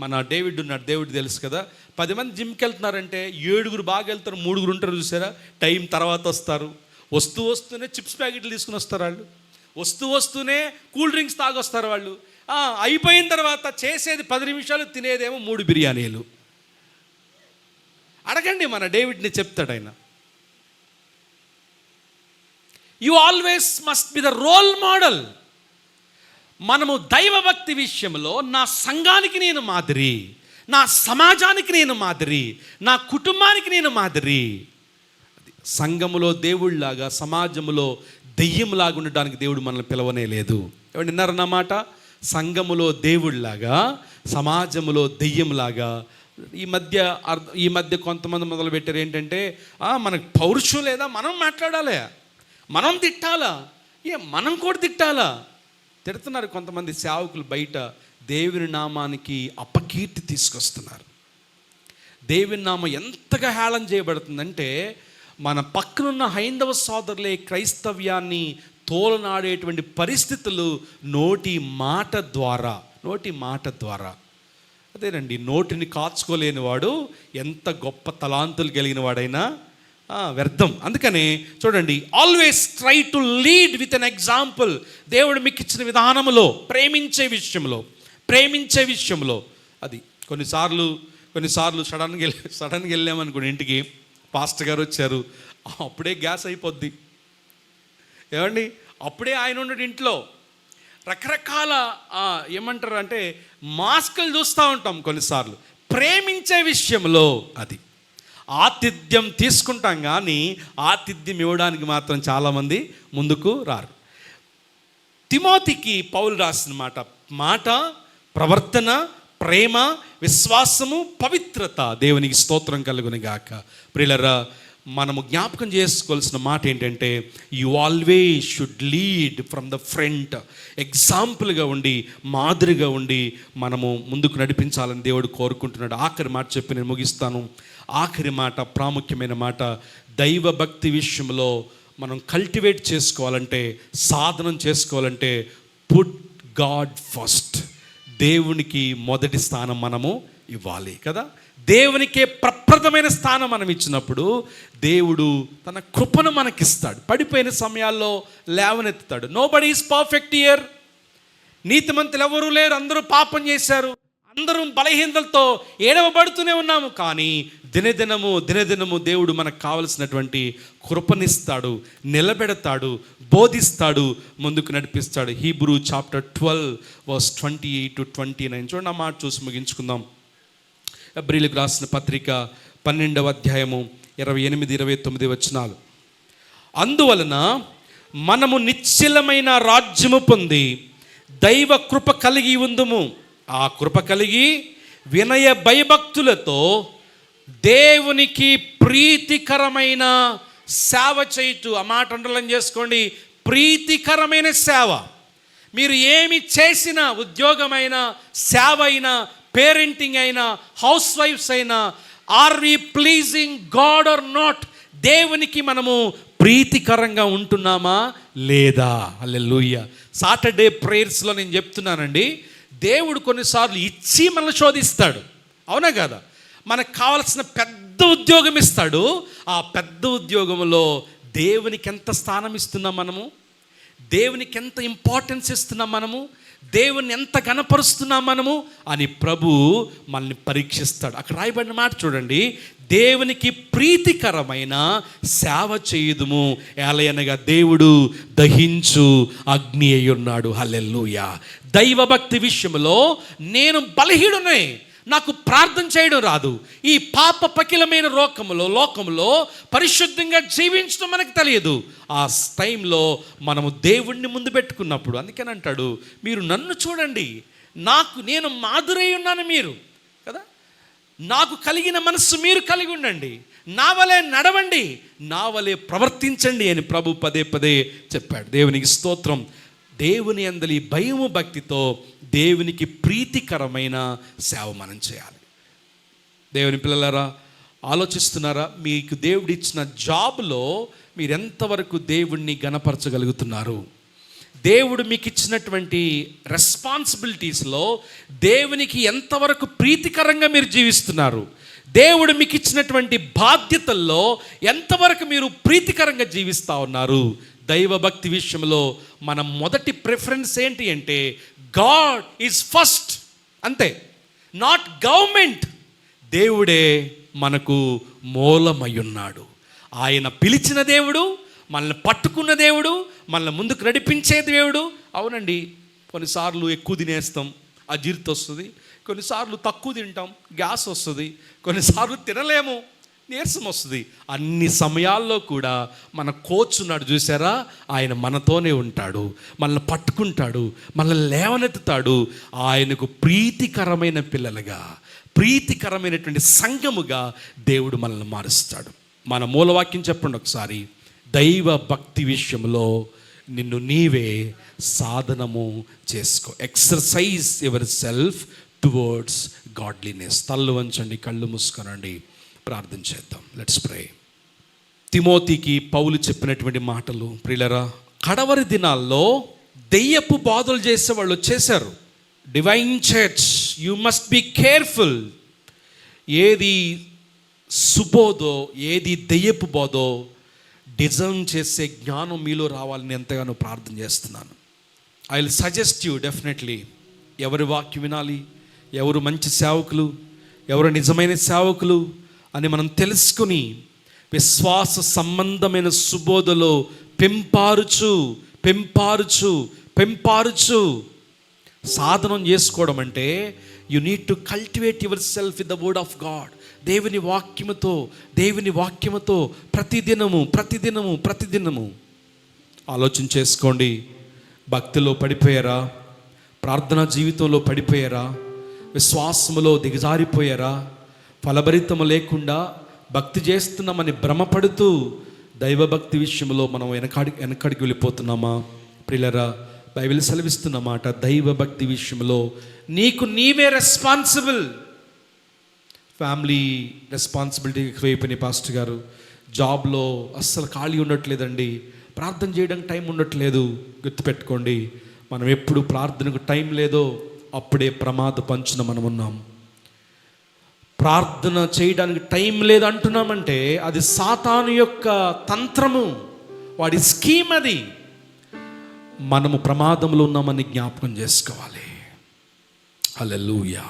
మన డేవిడ్ ఉన్నాడు, దేవుడు తెలుసు కదా, 10 మంది జిమ్కి వెళ్తున్నారంటే 7 బాగా వెళ్తారు, 3 ఉంటారు. చూసారా? టైం తర్వాత వస్తారు. వస్తూనే చిప్స్ ప్యాకెట్లు తీసుకుని వస్తారు వాళ్ళు. వస్తూనే కూల్ డ్రింక్స్ తాగొస్తారు వాళ్ళు. అయిపోయిన తర్వాత చేసేది 10 నిమిషాలు, తినేదేమో 3 బిర్యానీలు. అడగండి మన డేవిడ్ని, చెప్తాడు ఆయన. You always must be the role model. మనము దైవభక్తి విషయంలో నా సంఘానికి నేను మాదిరి, నా సమాజానికి నేను మాదిరి, నా కుటుంబానికి నేను మాదిరి. సంఘములో దేవుళ్ళలాగా, సమాజంలో దెయ్యంలాగా ఉండడానికి దేవుడు మనల్ని పిలవనే లేదు. ఎవరు విన్నారన్నమాట? సంఘములో దేవుళ్లాగా, సమాజములో దెయ్యంలాగా. ఈ మధ్య కొంతమంది మొదలుపెట్టారు ఏంటంటే, మనకు పౌరుషం లేదా, మనం మాట్లాడాలి, మనం తిట్టాలా, మనం కూడా తిట్టాలా. తిడుతున్నారు కొంతమంది సేవకులు బయట. దేవుని నామానికి అపకీర్తి తీసుకొస్తున్నారు. దేవుని నామం ఎంతగా హేళన చేయబడుతుందంటే, మన పక్కనున్న హైందవ సోదరులే క్రైస్తవ్యాన్ని తోలనాడేటువంటి పరిస్థితులు నోటి మాట ద్వారా. అదేనండి, నోటిని కాచుకోలేని వాడు ఎంత గొప్ప తలాంతులు కలిగిన వాడైనా వ్యర్థం. అందుకనే చూడండి, always try to lead with an example. దేవుడు మీకు ఇచ్చిన విధానములో, ప్రేమించే విషయంలో అది కొన్నిసార్లు సడన్గా వెళ్ళామనుకోండి ఇంటికి, పాస్టర్ గారు వచ్చారు, అప్పుడే గ్యాస్ అయిపోద్ది. ఏమండి, అప్పుడే ఆయన ఉన్నాడు ఇంట్లో. రకరకాల ఏమంటారు అంటే మాస్కులు చూస్తూ ఉంటాం. కొన్నిసార్లు ప్రేమించే విషయంలో అది ఆతిథ్యం తీసుకుంటాం, కానీ ఆతిథ్యం ఇవ్వడానికి మాత్రం చాలామంది ముందుకు రారు. తిమోతికి పౌలు రాసిన మాట, ప్రవర్తన, ప్రేమ, విశ్వాసము, పవిత్రత, దేవునికి స్తోత్రం కలుగును గాక. ప్రియులారా, మనము జ్ఞాపకం చేసుకోవాల్సిన మాట ఏంటంటే, you always should lead from the front. ఎగ్జాంపుల్గా ఉండి, మాదిరిగా ఉండి మనము ముందుకు నడిపించాలని దేవుడు కోరుకుంటున్నాడు. ఆఖరి మాట చెప్పి నేను ముగిస్తాను. ఆఖరి మాట, ప్రాముఖ్యమైన మాట, దైవ భక్తి విషయంలో మనం కల్టివేట్ చేసుకోవాలంటే, సాధనం చేసుకోవాలంటే, పుట్ గాడ్ ఫస్ట్. దేవునికి మొదటి స్థానం మనము ఇవ్వాలి కదా. దేవునికే ప్రప్రథమైన స్థానం మనం ఇచ్చినప్పుడు దేవుడు తన కృపను మనకిస్తాడు. పడిపోయిన సమయాల్లో లేవనెత్తుతాడు. Nobody is perfect here. నీతిమంతులు ఎవరూ లేరు, అందరూ పాపం చేశారు, అందరం బలహీనతలతో ఏడవబడుతూనే ఉన్నాము. కానీ దినదినము దేవుడు మనకు కావలసినటువంటి కృపనిస్తాడు, నిలబెడతాడు, బోధిస్తాడు, ముందుకు నడిపిస్తాడు. హీబ్రూ చాప్టర్ 12 verse 28 to 29 చూడండి. ఆ మాట చూసి ముగించుకుందాం. హెబ్రీయులకు రాసిన పత్రిక 12వ అధ్యాయము 28-29 వచనాలు. అందువలన మనము నిశ్చలమైన రాజ్యము పొంది దైవ కృప కలిగి ఉందుము. ఆ కృప కలిగి వినయ భయభక్తులతో దేవునికి ప్రీతికరమైన సేవ చేయుచు. ఆ మాట అండర్లైన్ చేసుకోండి, ప్రీతికరమైన సేవ. మీరు ఏమి చేసినా, ఉద్యోగమైనా, సేవ అయినా, పేరెంటింగ్ అయినా, హౌస్ వైఫ్స్ అయినా, are we pleasing God or not? దేవునికి మనము ప్రీతికరంగా ఉంటున్నామా లేదా? హల్లెలూయా. సాటర్డే ప్రేయర్స్లో నేను చెప్తున్నానండి, దేవుడు కొన్నిసార్లు ఇచ్చి మనల్ని శోధిస్తాడు. అవునా కదా? మనకు కావాల్సిన పెద్ద ఉద్యోగం ఇస్తాడు. ఆ పెద్ద ఉద్యోగంలో దేవునికి ఎంత స్థానం ఇస్తున్నాం మనము, దేవునికి ఎంత ఇంపార్టెన్స్ ఇస్తున్నాం మనము, దేవుని ఎంత ఘనపరుస్తున్నాం మనము అని ప్రభు మనల్ని పరీక్షిస్తాడు. అక్కడ రాయబడిన మాట చూడండి, దేవునికి ప్రీతికరమైన సేవ చేయుదుము, ఎలయనగా దేవుడు దహించు అగ్ని అయి ఉన్నాడు. హల్లెలూయా. దైవభక్తి విషయంలో నేను బలహీనునే, నాకు ప్రార్థన చేయడం రాదు. ఈ పాప పకిలమైన లోకంలో పరిశుద్ధంగా జీవించడం మనకు తెలియదు. ఆ టైంలో మనము దేవుణ్ణి ముందు పెట్టుకున్నప్పుడు, అందుకని అంటాడు, మీరు నన్ను చూడండి, నేను మాదిరై ఉన్నాను మీరు కదా, నాకు కలిగిన మనస్సు మీరు కలిగి ఉండండి, నా వలే నడవండి, నా వలే ప్రవర్తించండి అని ప్రభు పదే చెప్పాడు. దేవునికి స్తోత్రం. దేవుని యందలి భయము భక్తితో దేవునికి ప్రీతికరమైన సేవ మనం చేయాలి. దేవుని పిల్లలారా, ఆలోచిస్తున్నారా? మీకు దేవుడు ఇచ్చిన జాబ్లో మీరు ఎంతవరకు దేవుణ్ణి గణపరచగలుగుతున్నారు? దేవుడు మీకు ఇచ్చినటువంటి రెస్పాన్సిబిలిటీస్లో దేవునికి ఎంతవరకు ప్రీతికరంగా మీరు జీవిస్తున్నారు? దేవుడు మీకు ఇచ్చినటువంటి బాధ్యతల్లో ఎంతవరకు మీరు ప్రీతికరంగా జీవిస్తూ ఉన్నారు? దైవభక్తి విషయంలో మన మొదటి ప్రిఫరెన్స్ ఏంటి అంటే, గాడ్ ఈజ్ ఫస్ట్, అంతే. Not government. దేవుడే మనకు మూలమయ్యున్నాడు. ఆయన పిలిచిన దేవుడు, మనల్ని పట్టుకున్న దేవుడు, మనల్ని ముందుకు నడిపించే దేవుడు. అవునండి, కొన్నిసార్లు ఎక్కువ తినేస్తాం, అజీర్తి వస్తుంది. కొన్నిసార్లు తక్కువ తింటాం, గ్యాస్ వస్తుంది. కొన్నిసార్లు తినలేము, నీరసం వస్తుంది. అన్ని సమయాల్లో కూడా మన కోచ్ ఉన్నాడు చూసారా, ఆయన మనతోనే ఉంటాడు, మనల్ని పట్టుకుంటాడు, మనల్ని లేవనెత్తుతాడు. ఆయనకు ప్రీతికరమైన పిల్లలుగా, ప్రీతికరమైనటువంటి సంఘముగా దేవుడు మనల్ని మారుస్తాడు. మన మూలవాక్యం చెప్పండి ఒకసారి. దైవ భక్తి విషయంలో నిన్ను నీవే సాధనము చేసుకో. Exercise yourself towards godliness. తల్లు వంచండి, కళ్ళు మూసుకోనండి, ప్రార్థన చేద్దాం. Let's pray. తిమోతికి పౌలు చెప్పినటువంటి మాటలు ప్రియులరా, కడవరి దినాల్లో దెయ్యపు బాధలు చేసేవాళ్ళు వచ్చేసారు. Divine church, you must be careful. ఏది సుబోధో, ఏది దెయ్యపు బోధో డిజర్న్ చేసే జ్ఞానం మీలో రావాలని ఎంతగానో ప్రార్థన చేస్తున్నాను. I will suggest you definitely, ఎవరి వాక్యం వినాలి, ఎవరు మంచి సేవకులు, ఎవరు నిజమైన సేవకులు అని మనం తెలుసుకుని విశ్వాస సంబంధమైన సుబోధలో పెంపారుచు పెంపారుచు పెంపారుచు సాధనం చేసుకోవడం అంటే you need to cultivate your self with the word of God. దేవుని వాక్యముతో ప్రతిదినము ఆలోచన చేసుకోండి. భక్తిలో పడిపోయారా? ప్రార్థనా జీవితంలో పడిపోయారా? విశ్వాసములో దిగజారిపోయారా? ఫలభరితము లేకుండా భక్తి చేస్తున్నామని భ్రమపడుతూ దైవభక్తి విషయంలో మనం వెనకడికి వెళ్ళిపోతున్నామా? ప్రియులరా, బైబిల్ సెలవిస్తున్నమాట, దైవభక్తి విషయంలో నీకు నీవే రెస్పాన్సిబుల్. ఫ్యామిలీ రెస్పాన్సిబిలిటీ ఎక్కువైపోయినాయి పాస్టర్ గారు. జాబ్లో అస్సలు ఖాళీ ఉండట్లేదండి, ప్రార్థన చేయడానికి టైం ఉండట్లేదు. గుర్తుపెట్టుకోండి, మనం ఎప్పుడు ప్రార్థనకు టైం లేదో అప్పుడే ప్రమాద పంచున మనం ఉన్నాం. ప్రార్థన చేయడానికి టైం లేదు అంటున్నామంటే అది సాతాను యొక్క తంత్రము, వాడి స్కీమ్ అది. మనము ప్రమాదంలో ఉన్నామని జ్ఞాపకం చేసుకోవాలి. హల్లెలూయా,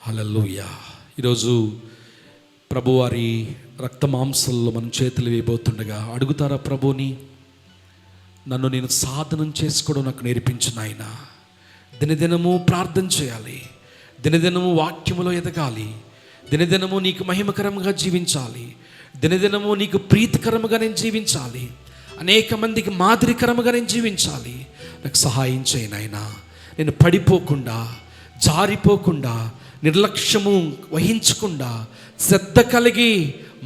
హల్లెలూయా. ఈరోజు ప్రభువారి రక్త మాంసంలో మనం చేతులు వేయబోతుండగా అడుగుతారా ప్రభుని, నన్ను నేను సాధనం చేసుకోవడం నాకు నేర్పించు నాయనా. దినదినము ప్రార్థన చేయాలి, దినదినము వాక్యములో ఎదగాలి, దినదినము నీకు మహిమకరంగా జీవించాలి, దినదినము నీకు ప్రీతికరముగా నేను జీవించాలి, అనేక మందికి మాదిరికరముగా నేను జీవించాలి. నాకు సహాయం చేయి నాయనా. నేను పడిపోకుండా, జారిపోకుండా, నిర్లక్ష్యము వహించకుండా, శ్రద్ధ కలిగి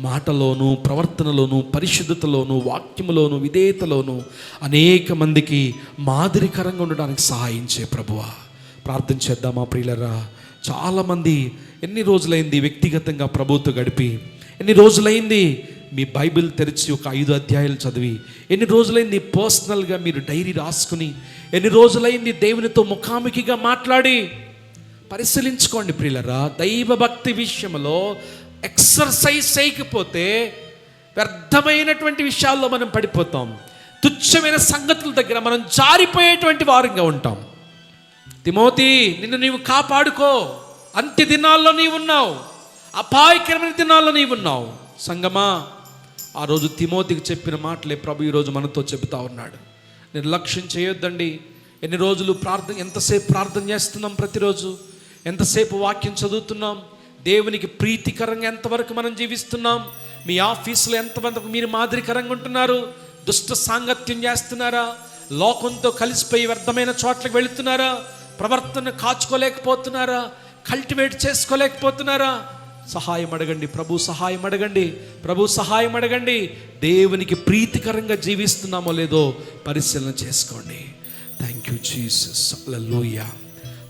మాటలోను, ప్రవర్తనలోను, పరిశుద్ధతలోను, వాక్యములోను, విధేయతలోను అనేక మందికి మాదిరికరంగా ఉండడానికి సహాయం చేయ ప్రభువా. ప్రార్థన చేద్దామా ప్రియులరా? చాలామంది ఎన్ని రోజులైంది వ్యక్తిగతంగా ప్రభుతో గడిపి, ఎన్ని రోజులైంది మీ బైబిల్ తెరిచి ఒక 5 అధ్యాయాలు చదివి, ఎన్ని రోజులైంది పర్సనల్గా మీరు డైరీ రాసుకుని, ఎన్ని రోజులైంది దేవునితో ముఖాముఖిగా మాట్లాడి? పరిశీలించుకోండి ప్రియులరా. దైవ భక్తి విషయంలో ఎక్సర్సైజ్ చేయకపోతే వ్యర్థమైనటువంటి విషయాల్లో మనం పడిపోతాం. తుచ్చమైన సంగతుల దగ్గర మనం జారిపోయేటువంటి వారంగా ఉంటాం. తిమోతి, నిన్ను నీవు కాపాడుకో. అంత్య దినాల్లో నీవున్నావు, అపాయకరమైన దినాల్లో నీవున్నావు. సంగమా, ఆ రోజు తిమోతికి చెప్పిన మాటలే ప్రభు ఈరోజు మనతో చెబుతా ఉన్నాడు. నిర్లక్ష్యం చేయొద్దండి. ఎన్ని రోజులు ఎంతసేపు ప్రార్థన చేస్తున్నాం? ప్రతిరోజు ఎంతసేపు వాక్యం చదువుతున్నాం? దేవునికి ప్రీతికరంగా ఎంతవరకు మనం జీవిస్తున్నాం? మీ ఆఫీసులో ఎంతవరకు మీరు మాదిరికరంగా ఉంటున్నారు? దుష్ట సాంగత్యం చేస్తున్నారా? లోకంతో కలిసిపోయి వ్యర్థమైన చోట్లకు వెళుతున్నారా? ప్రవర్తన కాచుకోలేకపోతున్నారా? కల్టివేట్ చేసుకోలేకపోతున్నారా? సహాయం అడగండి, ప్రభు సహాయం అడగండి, ప్రభు సహాయం అడగండి. దేవునికి ప్రీతికరంగా జీవిస్తున్నామో లేదో పరిశీలన చేసుకోండి. Thank you Jesus. Hallelujah,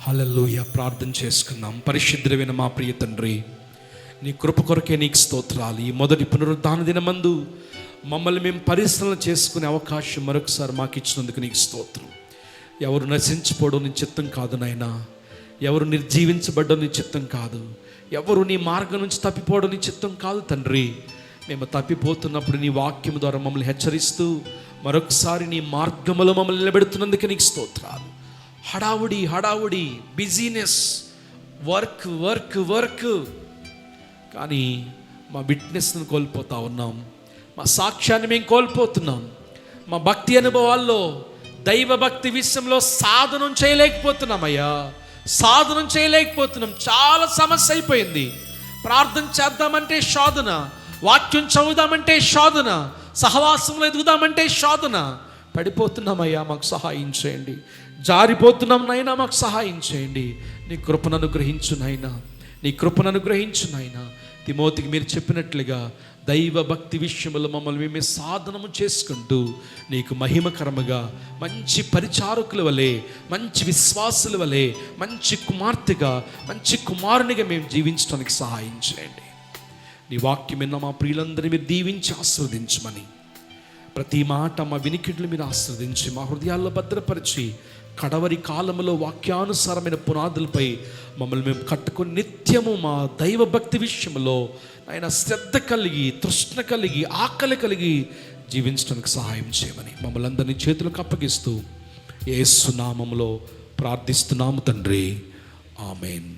hallelujah. ప్రార్థన చేసుకుందాం. పరిశుద్ధుడైన మా ప్రియ తండ్రి, నీ కృప కొరకే నీకు స్తోత్రాలు. ఈ మొదటి పునరుద్ధాన దినమందు మమ్మల్ని మేము పరిశీలన చేసుకునే అవకాశం మరొకసారి మాకు ఇచ్చినందుకు నీకు స్తోత్రం. ఎవరు నశించిపోవడం నీ చిత్తం కాదు నాయనా, ఎవరు నిర్జీవించబడ్డం నీ చిత్తం కాదు, ఎవరు నీ మార్గం నుంచి తప్పిపోవడం నీ చిత్తం కాదు తండ్రి. మేము తప్పిపోతున్నప్పుడు నీ వాక్యం ద్వారా మమ్మల్ని హెచ్చరిస్తూ మరొకసారి నీ మార్గములో మమ్మల్ని నిలబెడుతున్నందుకు నీకు స్తోత్రాలు. హడావుడి, బిజీనెస్, వర్క్, కానీ మా విట్నెస్ను కోల్పోతా ఉన్నాం, మా సాక్ష్యాన్ని మేము కోల్పోతున్నాం. మా భక్తి అనుభవాల్లో దైవ భక్తి విషయంలో సాధనం చేయలేకపోతున్నామయ్యా, సాధనం చేయలేకపోతున్నాం. చాలా సమస్య అయిపోయింది. ప్రార్థన చేద్దామంటే శోధన, వాక్యం చదువుదామంటే శోధన, సహవాసంలో ఎదుగుదామంటే శోధన. పడిపోతున్నామయ్యా, మాకు సహాయం చేయండి. జారిపోతున్నాం నాయనా, మాకు సహాయం చేయండి. నీ కృపను అనుగ్రహించు నాయనా, నీ కృపను అనుగ్రహించు నాయనా. తిమోతికి మీరు చెప్పినట్లుగా దైవ భక్తి విషయంలో మమ్మల్ని మేమే సాధనము చేసుకుంటూ నీకు మహిమకరముగా మంచి పరిచారకుల వలె, మంచి విశ్వాసుల వలె, మంచి కుమార్తెగా, మంచి కుమారునిగా మేము జీవించడానికి సహాయం చేయండి. నీ వాక్యం విన్న మా ప్రియులందరినీ మీరు దీవించి ఆశీర్వదించమని, ప్రతి మాట మా వినికిడులు మీరు ఆశీర్వదించి మా హృదయాల్లో భద్రపరిచి, కడవరి కాలంలో వాక్యానుసారమైన పునాదులపై మమ్మల్ని మేము కట్టుకొని నిత్యము మా దైవ భక్తి విషయంలో ఆయన శ్రద్ధ కలిగి, తృష్ణ కలిగి, ఆకలి కలిగి జీవించడానికి సహాయం చేయమని మమ్మల్ని అందరినీ చేతులకు అప్పగిస్తూ యేసు నామములో ప్రార్థిస్తున్నాము తండ్రి. ఆమేన్.